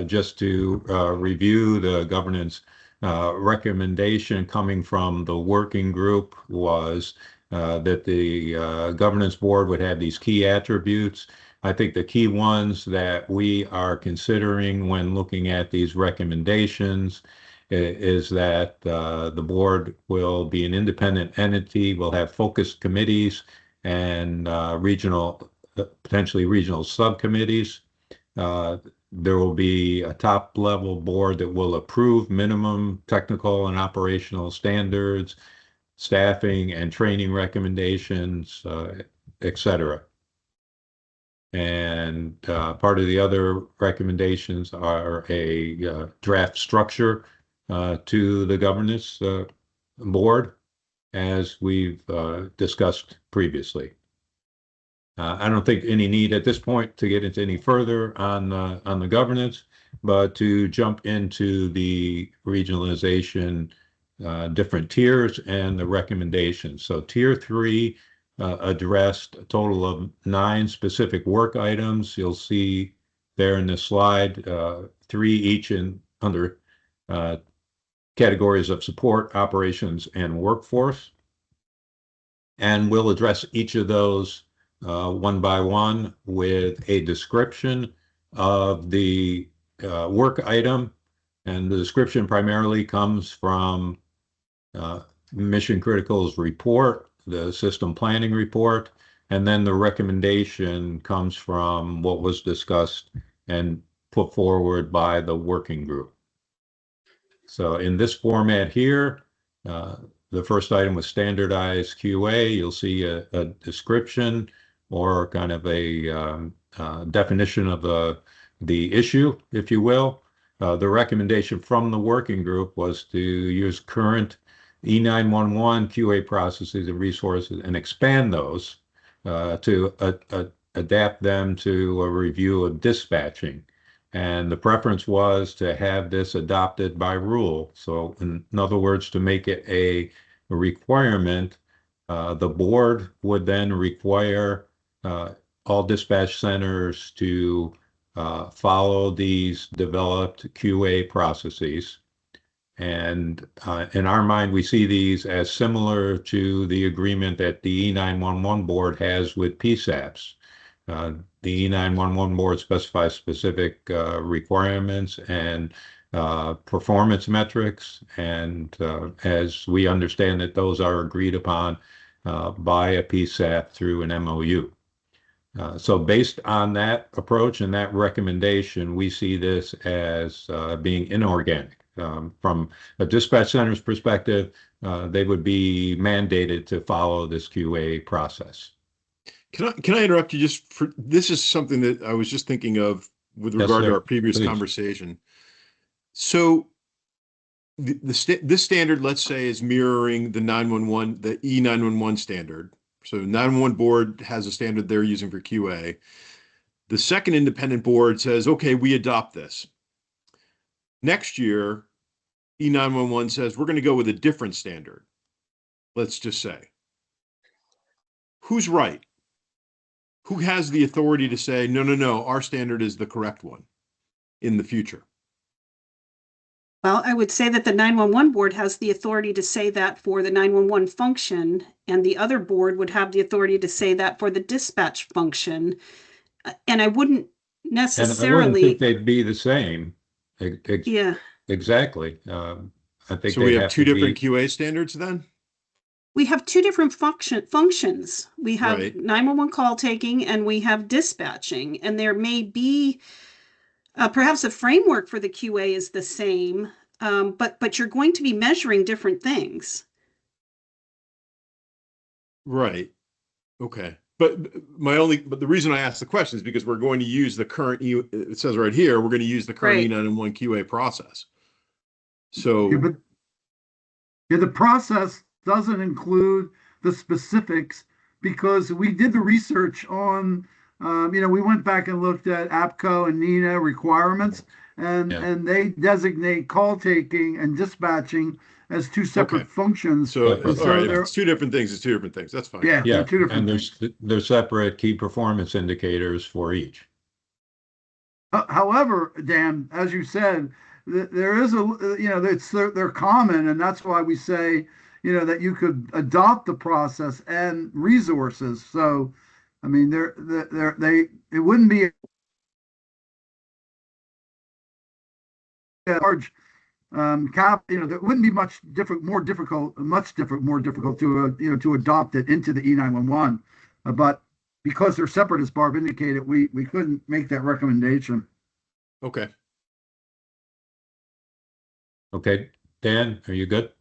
Just to review the governance recommendation coming from the working group was that the governance board would have these key attributes. I think the key ones that we are considering when looking at these recommendations is that the board will be an independent entity, will have focused committees and potentially regional subcommittees. There will be a top level board that will approve minimum technical and operational standards, staffing and training recommendations, et cetera. And part of the other recommendations are a draft structure to the governance board, as we've discussed previously. I don't think any need at this point to get into any further on the governance. but to jump into the regionalization, different tiers and the recommendations. So tier 3 addressed a total of 9 specific work items. You'll see there in this slide, 3 each in under categories of support, operations, and workforce. And we'll address each of those one by one with a description of the work item. And the description primarily comes from Mission Critical's report, the system planning report, and then the recommendation comes from what was discussed and put forward by the working group. So in this format here, the first item was standardized QA. You'll see a description or kind of a definition of the issue, if you will. The recommendation from the working group was to use current E911 QA processes and resources and expand those to adapt them to a review of dispatching. And the preference was to have this adopted by rule. So in other words, to make it a requirement, the board would then require all dispatch centers to follow these developed QA processes. And in our mind, we see these as similar to the agreement that the E911 board has with PSAPs. The E911 board specifies specific requirements and performance metrics, and as we understand it, those are agreed upon by a PSAP through an MOU. So based on that approach and that recommendation, we see this as being inorganic. From a dispatch center's perspective, they would be mandated to follow this QA process. Can I interrupt you just for, this is something that I was just thinking of with Yes, regard sir. to our previous Please. conversation. So this standard, let's say, is mirroring the 911, the E911 standard. So 911 board has a standard they're using for QA. The second independent board says, okay, we adopt this. Next year, E911 says, we're going to go with a different standard. Let's just say. Who's right? Who has the authority to say, no, our standard is the correct one in the future? Well, I would say that the 911 board has the authority to say that for the 911 function, and the other board would have the authority to say that for the dispatch function. And I wouldn't And I wouldn't necessarily, think they'd be the same. yeah. Exactly. I think So we they have two to different be, QA standards then? We have two different functions. We have Right. 911 call taking and we have dispatching, and there may be perhaps a framework for the QA is the same, but you're going to be measuring different things. Right. Okay. But the reason I asked the question is because we're going to use the current, it says right here, we're going to use the current Right. E911 QA process. So, Yeah, but the process doesn't include the specifics because we did the research on, we went back and looked at APCO and NINA requirements, and Yeah. and they designate call taking and dispatching as two separate Okay. functions. so, Yeah. all So right, if they're- it's two different things, it's two different things. That's fine. Yeah, yeah, they're two different and things. there's separate key performance indicators for each. However, Dan, as you said, there is they're common, and that's why we say, that you could adopt the process and resources. So, I mean, it wouldn't be a large there wouldn't be much more difficult to adopt it into the E911. But because they're separate, as Barb indicated, we couldn't make that recommendation. Okay. Okay, Dan, are you good?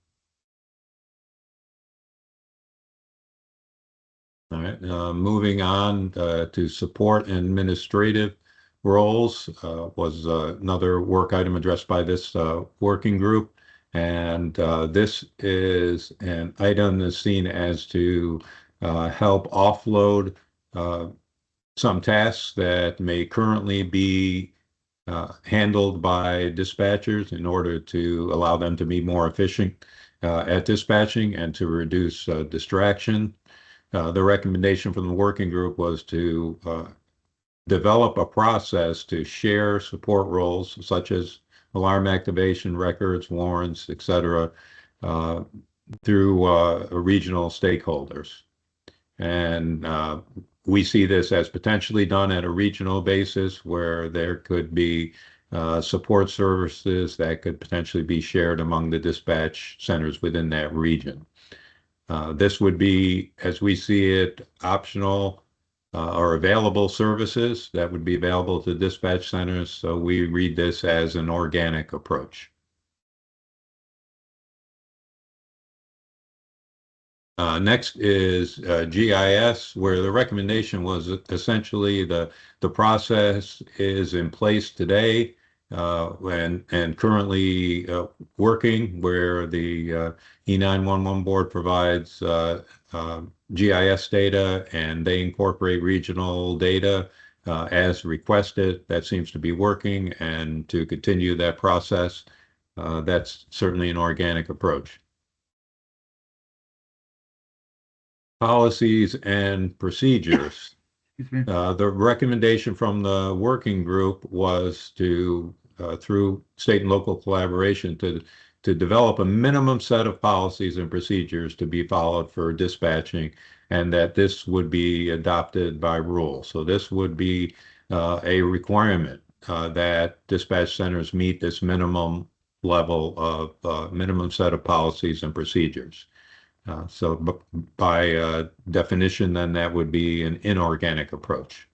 All right, moving on to support and administrative roles was another work item addressed by this working group. And this is an item that's seen as to help offload some tasks that may currently be handled by dispatchers in order to allow them to be more efficient at dispatching and to reduce distraction. The recommendation from the working group was to develop a process to share support roles such as alarm activation, records, warrants, etc., through regional stakeholders. And we see this as potentially done at a regional basis where there could be support services that could potentially be shared among the dispatch centers within that region. This would be, as we see it, optional or available services that would be available to dispatch centers. So we read this as an organic approach. Next is GIS, where the recommendation was essentially the process is in place today and currently working, where the E911 board provides GIS data and they incorporate regional data as requested. That seems to be working, and to continue that process, that's certainly an organic approach. Policies and procedures. The recommendation from the working group was to, through state and local collaboration, to develop a minimum set of policies and procedures to be followed for dispatching, and that this would be adopted by rule. So this would be a requirement that dispatch centers meet this minimum level of minimum set of policies and procedures. So by definition, then that would be an inorganic approach.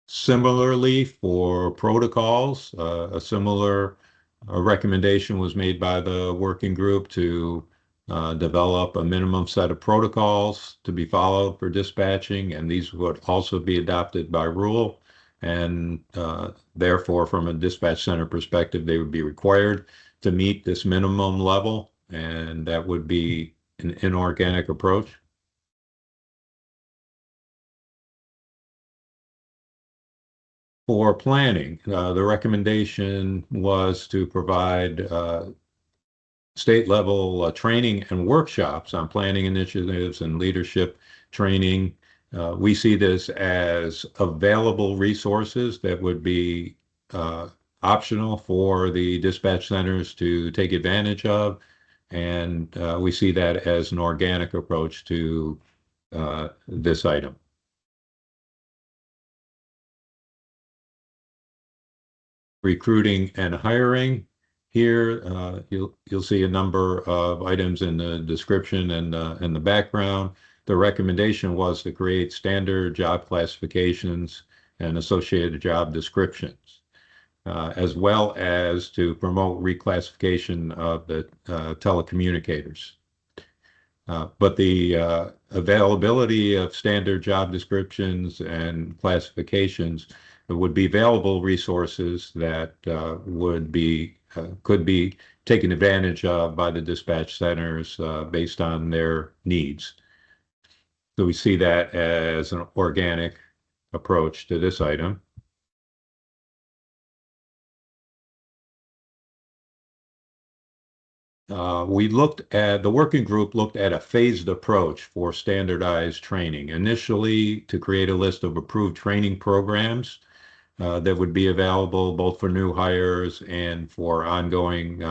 Similarly, for protocols, a similar recommendation was made by the working group to develop a minimum set of protocols to be followed for dispatching, and these would also be adopted by rule. And therefore, from a dispatch center perspective, they would be required to meet this minimum level, and that would be an inorganic approach. For planning, the recommendation was to provide state level training and workshops on planning initiatives and leadership training. We see this as available resources that would be optional for the dispatch centers to take advantage of. And we see that as an organic approach to this item. Recruiting and hiring. Here, you'll see a number of items in the description and in the background. The recommendation was to create standard job classifications and associated job descriptions, as well as to promote reclassification of the telecommunicators. But the availability of standard job descriptions and classifications would be available resources that could be taken advantage of by the dispatch centers based on their needs. So we see that as an organic approach to this item. The working group looked at a phased approach for standardized training. Initially, to create a list of approved training programs that would be available both for new hires and for ongoing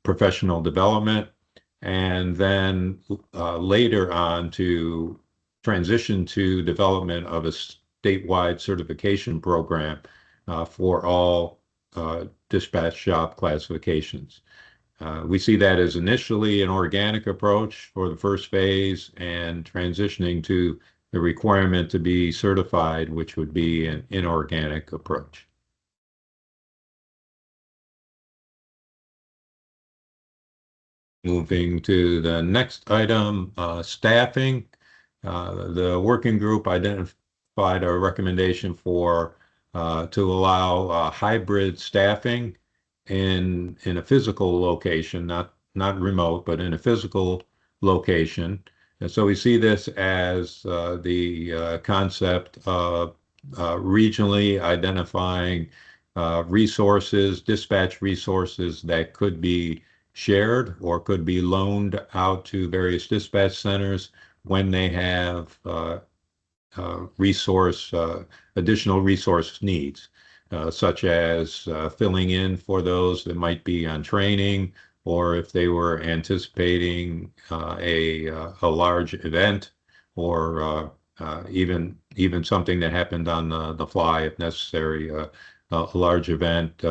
professional development. And then later on to transition to development of a statewide certification program for all dispatch job classifications. We see that as initially an organic approach for the first phase, and transitioning to the requirement to be certified, which would be an inorganic approach. Moving to the next item, staffing. The working group identified a recommendation to allow hybrid staffing in a physical location, not remote, but in a physical location, And so we see this as the concept of regionally identifying resources, dispatch resources that could be shared or could be loaned out to various dispatch centers when they have additional resource needs, such as filling in for those that might be on training, or if they were anticipating a large event, or even something that happened on the fly if necessary. A large event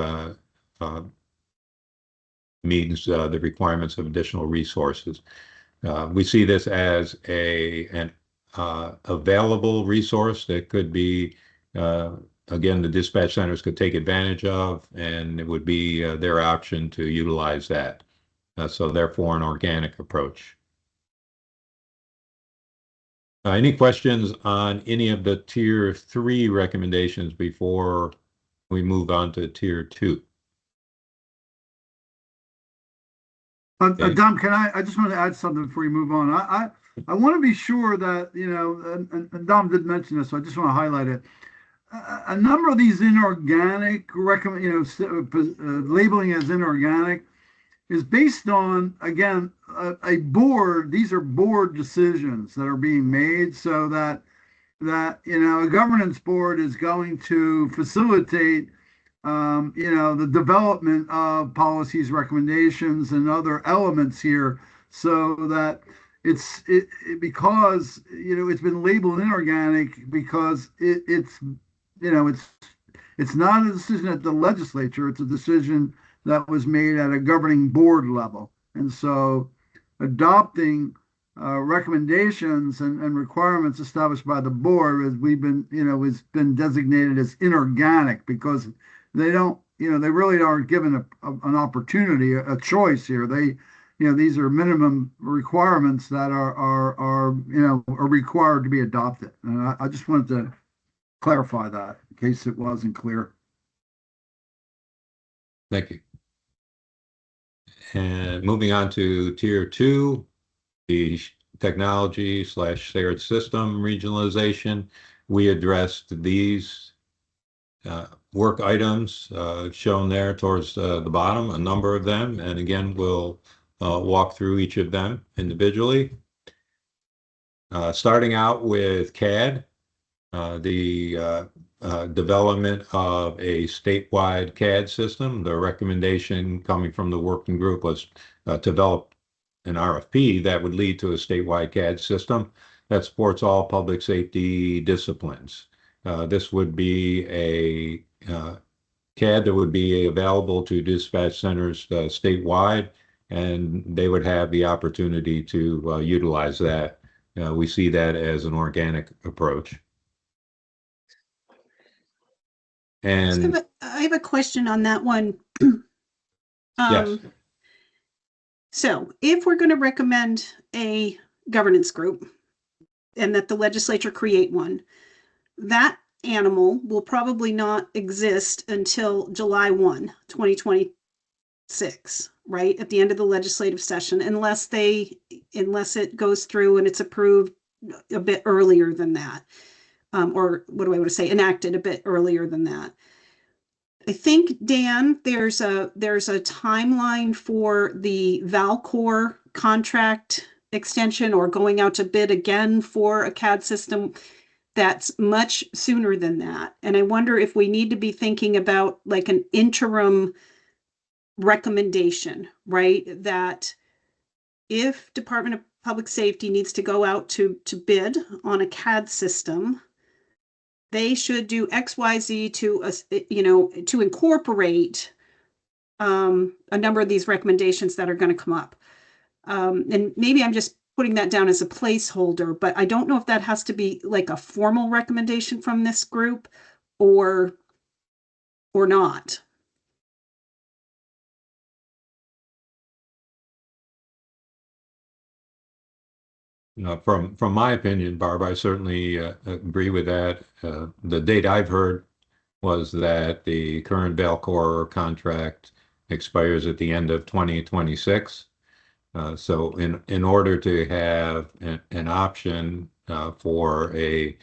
meets the requirements of additional resources. We see this as an available resource that could be, again, the dispatch centers could take advantage of, and it would be their option to utilize that. So therefore, an organic approach. Any questions on any of the Tier 3 recommendations before we move on to Tier 2? Okay. Dom, I just want to add something before you move on. I want to be sure that, and Dom did mention this, so I just want to highlight it. A number of these inorganic labeling as inorganic is based on, again, a board. These are board decisions that are being made, so that a governance board is going to facilitate the development of policies, recommendations, and other elements here, so that because it's been labeled inorganic because it's not a decision at the legislature. It's a decision that was made at a governing board level, and so adopting recommendations and requirements established by the board, as has been designated as inorganic because they don't, they really aren't given an opportunity, a choice here. These are minimum requirements that are required to be adopted. And I just wanted to clarify that in case it wasn't clear. Thank you. And moving on to Tier 2, the technology/shared system regionalization. We addressed these work items shown there towards the bottom, a number of them, and again we'll walk through each of them individually. Starting out with CAD, the development of a statewide CAD system. The recommendation coming from the working group was to develop an RFP that would lead to a statewide CAD system that supports all public safety disciplines. This would be a CAD that would be available to dispatch centers statewide, and they would have the opportunity to utilize that. We see that as an organic approach. And So I have a question on that one. yes. So if we're going to recommend a governance group and that the legislature create one, that animal will probably not exist until July 1, 2026, right? At the end of the legislative session, unless it goes through and it's approved a bit earlier than that. Or what do I want to say, enacted a bit earlier than that. I think, Dan, there's a timeline for the Valcor contract extension or going out to bid again for a CAD system that's much sooner than that. And I wonder if we need to be thinking about like an interim recommendation, right? That if Department of Public Safety needs to go out to bid on a CAD system, they should do XYZ to incorporate a number of these recommendations that are going to come up. And maybe I'm just putting that down as a placeholder, but I don't know if that has to be like a formal recommendation from this group or not. From my opinion, Barb, I certainly agree with that. The date I've heard was that the current Valcor contract expires at the end of 2026. So in order to have an option for a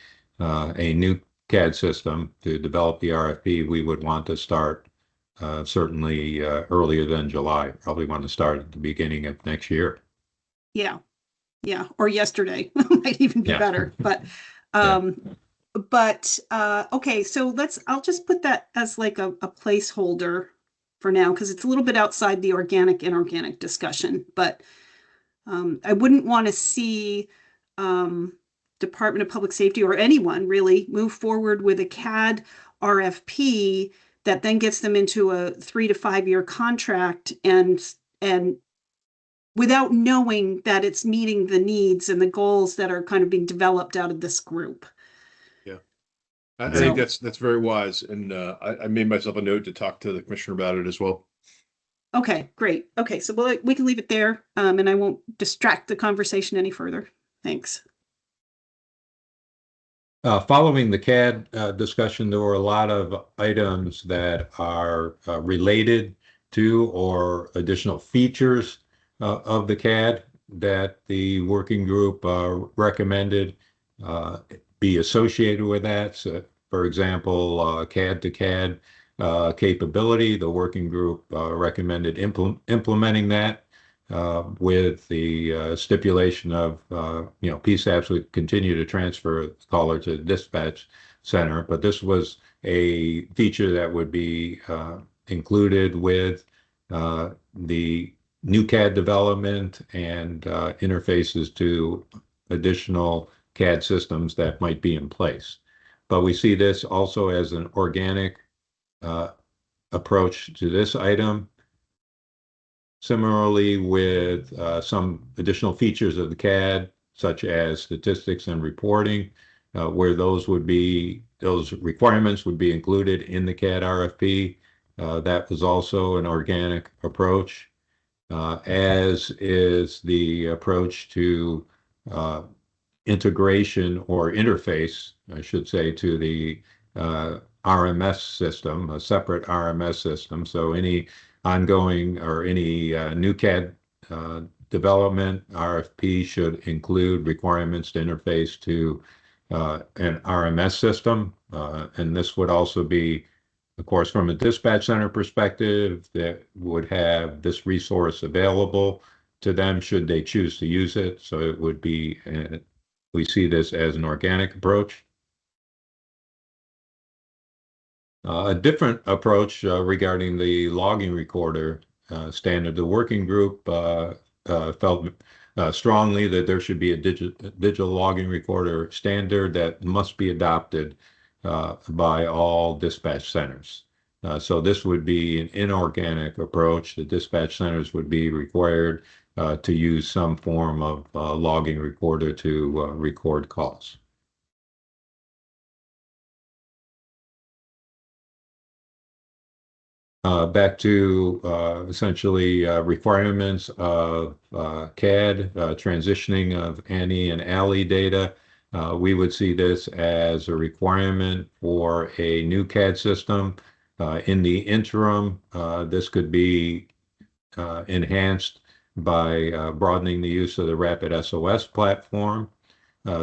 new CAD system to develop the RFP, we would want to start certainly earlier than July. Probably want to start at the beginning of next year. Yeah. Yeah. Or yesterday might even be Yeah. better. But okay, so I'll just put that as like a placeholder for now, because it's a little bit outside the organic inorganic discussion. But I wouldn't want to see Department of Public Safety or anyone really move forward with a CAD RFP that then gets them into a 3 to 5 year contract and without knowing that it's meeting the needs and the goals that are kind of being developed out of this group. Yeah. I So- think that's very wise. And I made myself a note to talk to the commissioner about it as well. Okay, great. Okay, so we can leave it there, and I won't distract the conversation any further. Thanks. Following the CAD discussion, there were a lot of items that are related to or additional features of the CAD that the working group recommended be associated with that. So, for example, CAD to CAD capability, the working group recommended implementing that with the stipulation of, PSAPs would continue to transfer the caller to the dispatch center, but this was a feature that would be included with the new CAD development and interfaces to additional CAD systems that might be in place. But we see this also as an organic approach to this item. Similarly, with some additional features of the CAD, such as statistics and reporting, where those requirements would be included in the CAD RFP. That was also an organic approach, as is the approach to integration or interface, I should say, to the RMS system, a separate RMS system. So any ongoing or any new CAD development RFP should include requirements to interface to an RMS system. And this would also be, of course, from a dispatch center perspective, that would have this resource available to them should they choose to use it. So it would be, we see this as an organic approach. A different approach regarding the logging recorder standard. The working group felt strongly that there should be a digital logging recorder standard that must be adopted by all dispatch centers. So this would be an inorganic approach. The dispatch centers would be required to use some form of logging recorder to record calls. Back to essentially requirements of CAD, transitioning of ANI and ALI data. We would see this as a requirement for a new CAD system. In the interim, this could be enhanced by broadening the use of the Rapid SOS platform.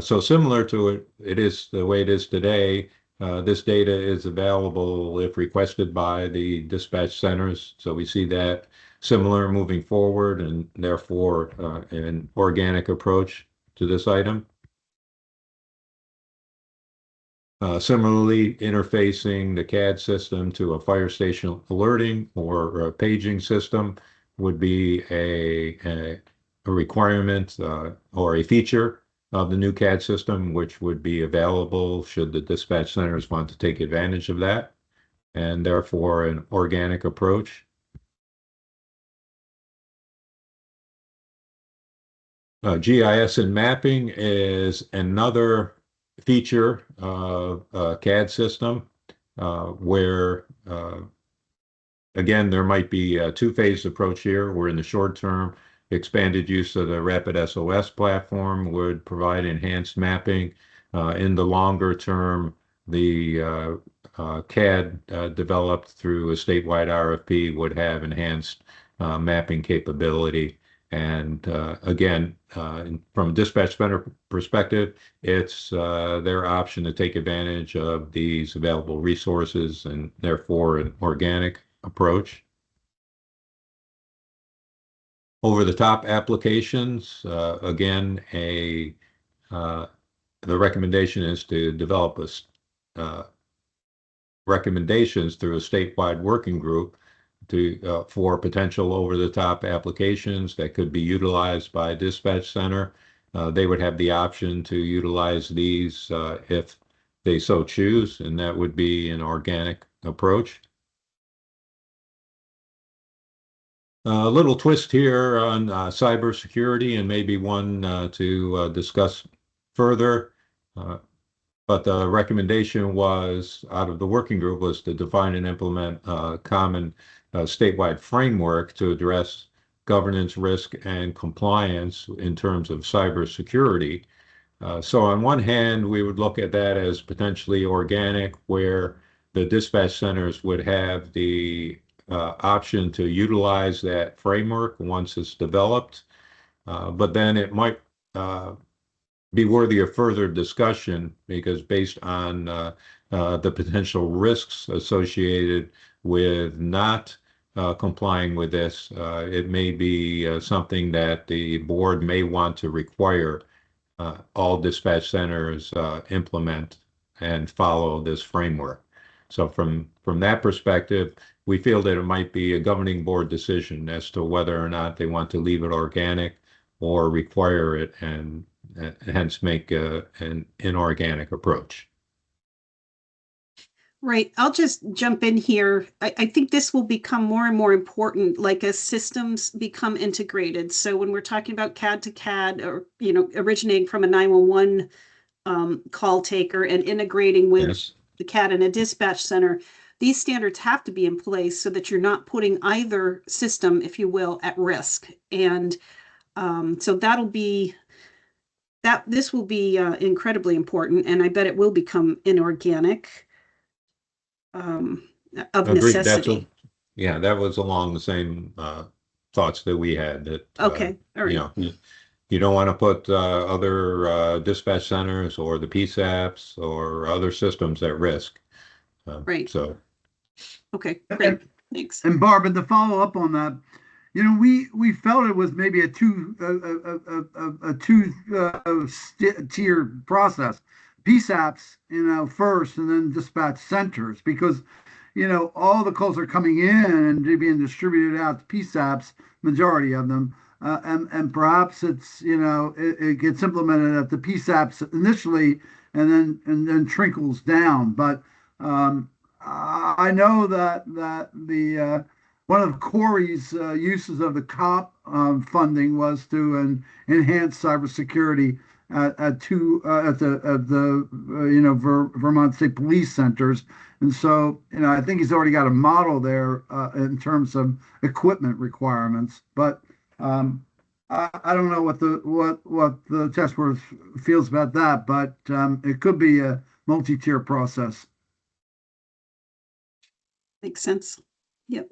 So similar to it is the way it is today. This data is available if requested by the dispatch centers. So we see that similar moving forward, and therefore an organic approach to this item. Similarly, interfacing the CAD system to a fire station alerting or a paging system would be a requirement or a feature of the new CAD system, which would be available should the dispatch centers want to take advantage of that, and therefore an organic approach. GIS and mapping is another feature of a CAD system where, again, there might be a two-phase approach here. Where in the short term, expanded use of the Rapid SOS platform would provide enhanced mapping. In the longer term, the CAD developed through a statewide RFP would have enhanced mapping capability. And again, from a dispatch center perspective, it's their option to take advantage of these available resources and therefore an organic approach. Over the top applications, again, the recommendation is to develop recommendations through a statewide working group for potential over-the-top applications that could be utilized by a dispatch center. They would have the option to utilize these if they so choose, and that would be an organic approach. A little twist here on cybersecurity, and maybe one to discuss further. But the recommendation was out of the working group was to define and implement a common statewide framework to address governance, risk, and compliance in terms of cybersecurity. So on one hand, we would look at that as potentially organic, where the dispatch centers would have the option to utilize that framework once it's developed. But then it might be worthy of further discussion because based on the potential risks associated with not complying with this, it may be something that the board may want to require all dispatch centers implement and follow this framework. So from that perspective, we feel that it might be a governing board decision as to whether or not they want to leave it organic or require it and hence make an inorganic approach. Right. I'll just jump in here. I think this will become more and more important, like as systems become integrated. So when we're talking about CAD to CAD or, originating from a 911 call taker and integrating with Yes. the CAD in a dispatch center, these standards have to be in place so that you're not putting either system, if you will, at risk. And so this will be incredibly important, and I bet it will become inorganic of Agreed. necessity. That was along the same thoughts that we had. That Okay, all right. You don't want to put other dispatch centers or the PSAPs or other systems at risk. Right. So. Okay, great. Thanks. And Barb, and to follow up on that, we felt it was maybe a two tier process. PSAPs, first, and then dispatch centers, because all the calls are coming in and they're being distributed out to PSAPs, majority of them, and perhaps it's it gets implemented at the PSAPs initially, and then trickles down. But I know that the one of Corey's uses of the COP funding was to enhance cybersecurity at the Vermont State Police centers, and so I think he's already got a model there in terms of equipment requirements. But I don't know what the task force feels about that, but it could be a multi-tier process. Makes sense. Yep.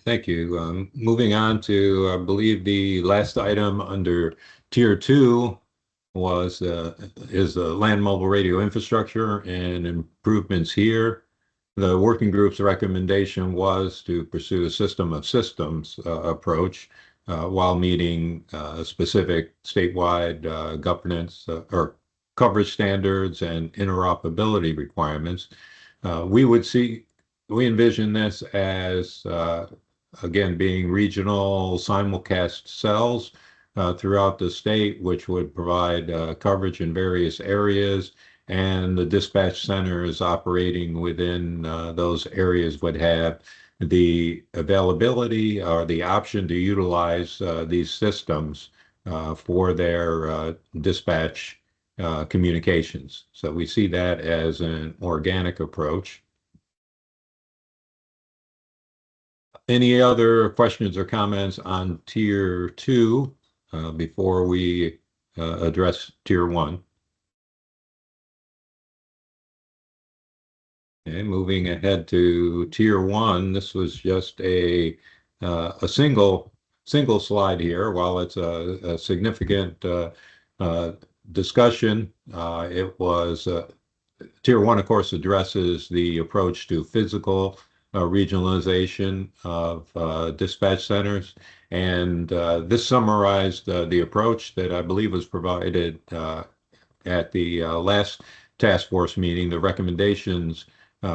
Thank you. Moving on to, I believe, the last item under Tier 2 is the land mobile radio infrastructure and improvements here. The working group's recommendation was to pursue a system of systems approach while meeting specific statewide governance or coverage standards and interoperability requirements. We envision this as, again, being regional simulcast cells throughout the state, which would provide coverage in various areas, and the dispatch centers operating within those areas would have the availability or the option to utilize these systems for their dispatch communications. So we see that as an organic approach. Any other questions or comments on Tier 2 before we address Tier 1? Okay, moving ahead to Tier 1, this was just a single single slide here. While it's a significant discussion, it was Tier 1, of course, addresses the approach to physical regionalization of dispatch centers. And this summarized the approach that I believe was provided at the last task force meeting. The recommendations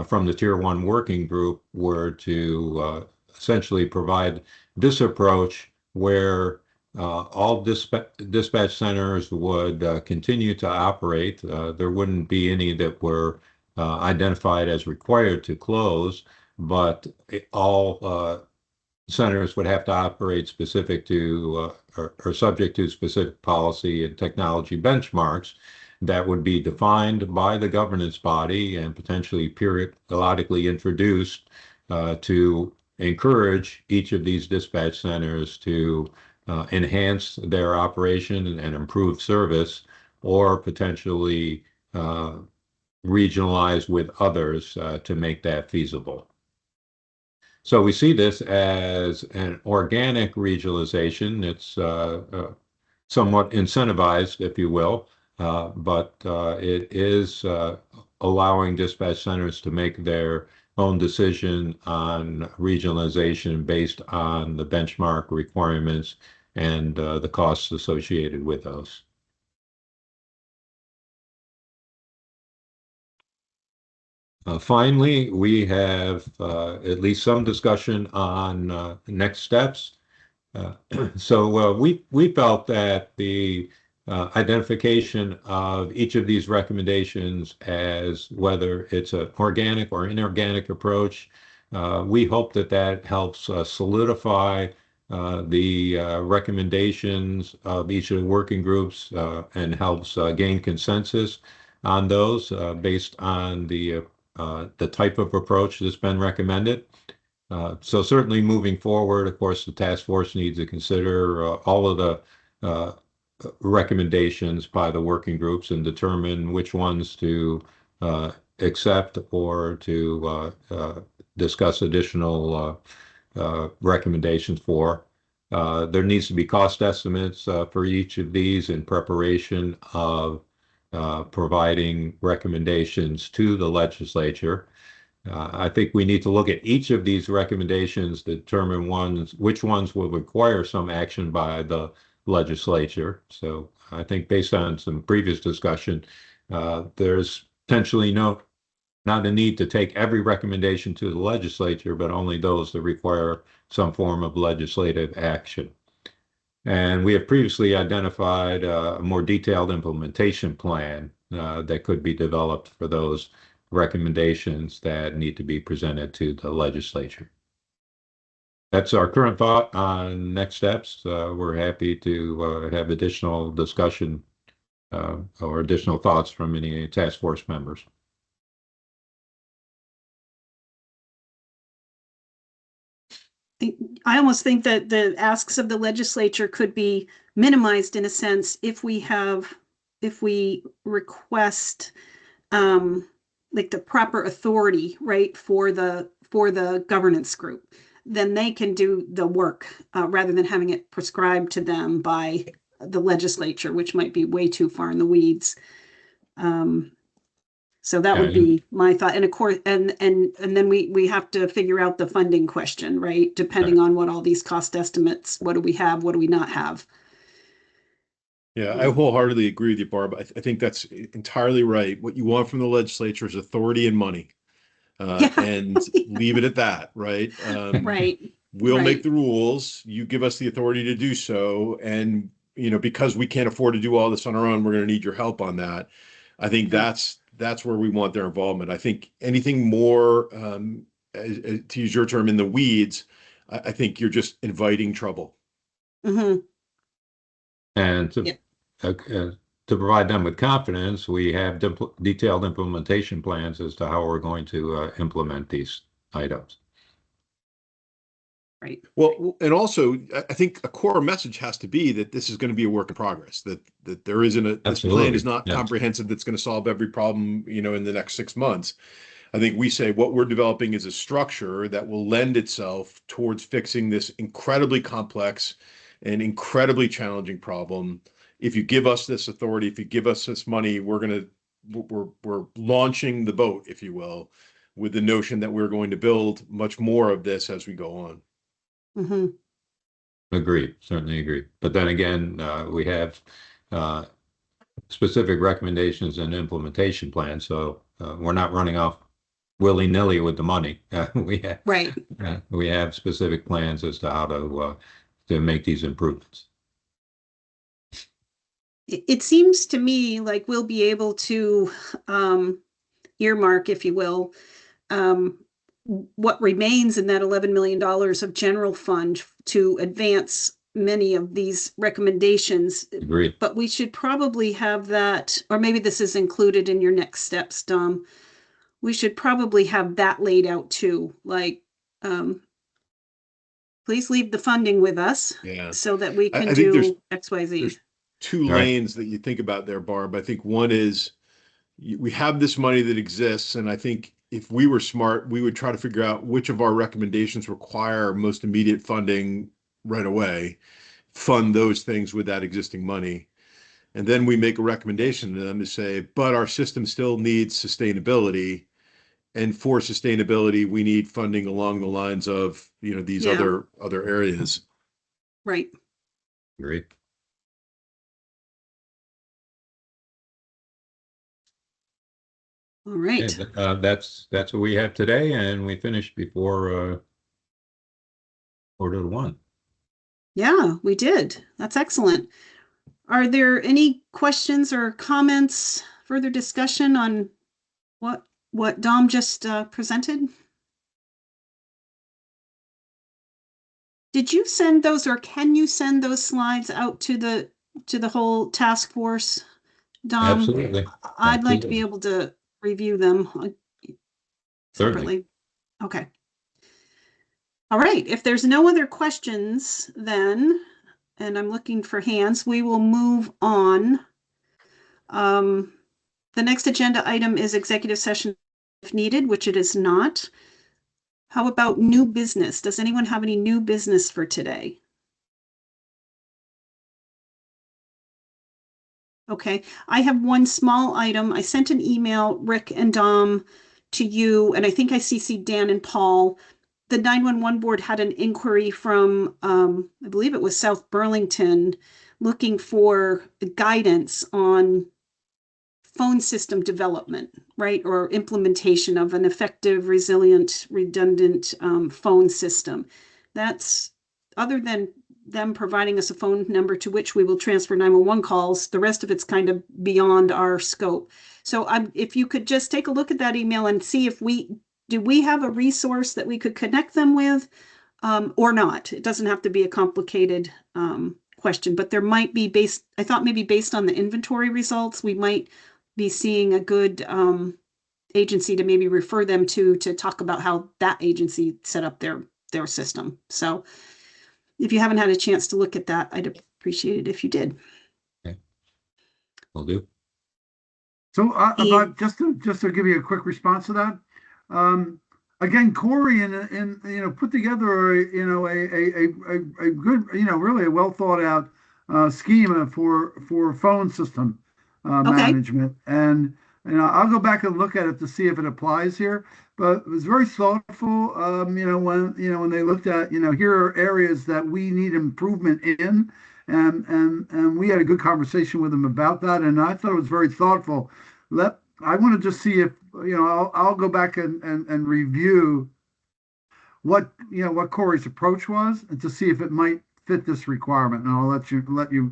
from the Tier 1 working group were to essentially provide this approach where all dispatch centers would continue to operate. There wouldn't be any that were identified as required to close, but all centers would have to operate specific to or subject to specific policy and technology benchmarks that would be defined by the governance body and potentially periodically introduced to encourage each of these dispatch centers to enhance their operation and improve service, or potentially regionalize with others to make that feasible. So we see this as an organic regionalization. It's somewhat incentivized, if you will, but it is allowing dispatch centers to make their own decision on regionalization based on the benchmark requirements and the costs associated with those. Finally, we have at least some discussion on next steps. So we felt that the identification of each of these recommendations as whether it's an organic or inorganic approach, we hope that that helps solidify the recommendations of each of the working groups and helps gain consensus on those based on the type of approach that's been recommended. So certainly moving forward, of course, the task force needs to consider all of the recommendations by the working groups and determine which ones to accept or to discuss additional recommendations for. There needs to be cost estimates for each of these in preparation of providing recommendations to the legislature. I think we need to look at each of these recommendations to determine which ones will require some action by the legislature. So I think based on some previous discussion, there's potentially not a need to take every recommendation to the legislature, but only those that require some form of legislative action. And we have previously identified a more detailed implementation plan that could be developed for those recommendations that need to be presented to the legislature. That's our current thought on next steps. We're happy to have additional discussion or additional thoughts from any task force members. I almost think that the asks of the legislature could be minimized in a sense if we request like the proper authority, right, for the governance group, then they can do the work rather than having it prescribed to them by the legislature, which might be way too far in the weeds. So that would be my thought. And of course, and then we have to figure out the funding question, right? Depending on what all these cost estimates, what do we have, what do we not have? Yeah, I wholeheartedly agree with you, Barb. I think that's entirely right. What you want from the legislature is authority and money, and leave it at that, right? Right. We'll make the rules. You give us the authority to do so, and because we can't afford to do all this on our own, we're going to need your help on that. I think that's where we want their involvement. I think anything more, to use your term, in the weeds, I think you're just inviting trouble. Mm-hmm. And to provide them with confidence, we have detailed implementation plans as to how we're going to implement these items. Right. Well, and also, I think a core message has to be that this is going to be a work in progress. That there isn't this plan is not comprehensive. That's going to solve every problem, in the next 6 months. I think we say what we're developing is a structure that will lend itself towards fixing this incredibly complex and incredibly challenging problem. If you give us this authority, if you give us this money, we're launching the boat, if you will, with the notion that we're going to build much more of this as we go on. Mhm. Agreed, certainly agree. But then again, we have specific recommendations and implementation plans, so we're not running off willy-nilly with the money. Right. We have specific plans as to how to make these improvements. It seems to me like we'll be able to earmark, if you will, what remains in that $11 million of general fund to advance many of these recommendations. Agreed. But we should probably have that, or maybe this is included in your next steps, Dom. We should probably have that laid out too, like, please leave the funding with us Yeah. so that we I can think there's do XYZ. there's two All right. lanes that you think about there, Barb. I think one is we have this money that exists, and I think if we were smart, we would try to figure out which of our recommendations require most immediate funding right away, fund those things with that existing money. And then we make a recommendation to them to say, but our system still needs sustainability. And for sustainability, we need funding along the lines of, these Yeah. other areas. Right. Agreed. All right. That's what we have today, and we finished before 1:45. Yeah, we did. That's excellent. Are there any questions or comments, further discussion on what Dom just presented? Did you send those, or can you send those slides out to the whole task force, Dom? Absolutely. I'd like to be Absolutely. able to review them separately. Okay. All right. If there's no other questions, then, and I'm looking for hands, we will move on. The next agenda item is executive session if needed, which it is not. How about new business? Does anyone have any new business for today? Okay, I have one small item. I sent an email, Rick and Dom, to you, and I think I CC'd Dan and Paul. The 911 board had an inquiry from, I believe it was South Burlington, looking for guidance on phone system development, right? Or implementation of an effective, resilient, redundant phone system. That's, other than them providing us a phone number to which we will transfer 911 calls, the rest of it's kind of beyond our scope. So if you could just take a look at that email and see if do we have a resource that we could connect them with or not. It doesn't have to be a complicated question, but there might be I thought maybe based on the inventory results, we might be seeing a good agency to maybe refer them to talk about how that agency set up their system. So if you haven't had a chance to look at that, I'd appreciate it if you did. Okay. Will do. So just to give you a quick response to that, again, Corey and put together a good, really a well thought out schema for phone system management, and I'll go back and look at it to see if it applies here. But it was very thoughtful. When they looked at here are areas that we need improvement in, and we had a good conversation with them about that, and I thought it was very thoughtful. I want to just see if I'll go back and review what Corey's approach was, and to see if it might fit this requirement, and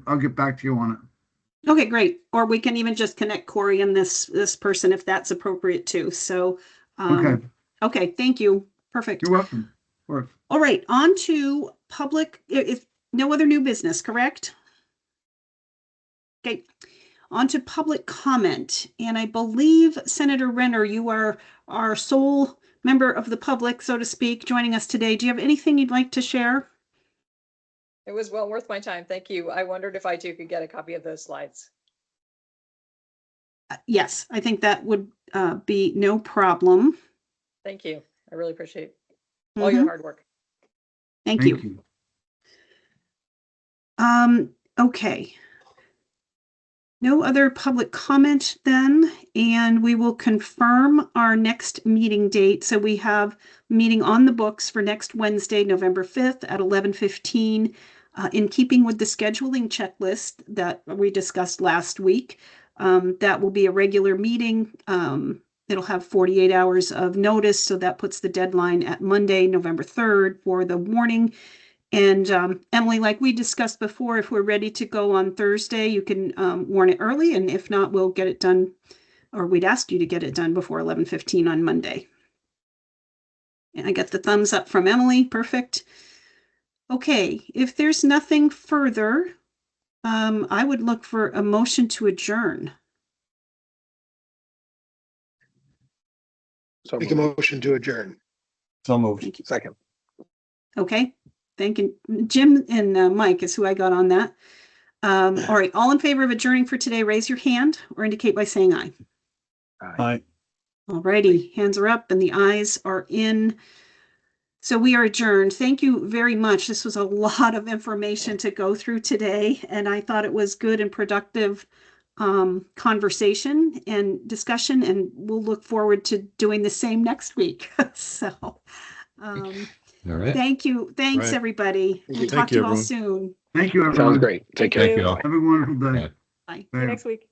I'll get back to you on it. Okay, great. Or we can even just connect Corey and this person if that's appropriate too. So okay, thank you. Perfect. You're welcome. Of course. All right, on to public, if no other new business, correct? Okay, on to public comment. And I believe, Senator Renner, you are our sole member of the public, so to speak, joining us today. Do you have anything you'd like to share? It was well worth my time. Thank you. I wondered if I too could get a copy of those slides. Yes, I think that would be no problem. Thank you. I really appreciate all your Mhm. hard work. Thank you. Okay. No other public comment then, and we will confirm our next meeting date. So we have meeting on the books for next Wednesday, November 5th at 11:15, in keeping with the scheduling checklist that we discussed last week. That will be a regular meeting. It'll have 48 hours of notice, so that puts the deadline at Monday, November 3rd for the warning. And Emily, like we discussed before, if we're ready to go on Thursday, you can warn it early, and if not, we'll get it done, or we'd ask you to get it done before 11:15 on Monday. And I get the thumbs up from Emily. Perfect. Okay, if there's nothing further, I would look for a motion to adjourn. So Make a moved. motion to adjourn. So moved. Thank you. Second. Okay, thank you. Jim and Mike is who I got on that. All right, all in favor of adjourning for today, raise your hand or indicate by saying aye. Aye. All righty, hands are up and the ayes are in. So we are adjourned. Thank you very much. This was a lot of information to go through today, and I thought it was good and productive conversation and discussion, and we'll look forward to doing the same next week. So All right. thank you. Thanks, Right. everybody. Thank We'll you. talk Thank to you, you all everyone. soon. Thank you, Sounds everyone. great. Take care. Thank you all. Have a wonderful day. Yeah. Bye. See you next week.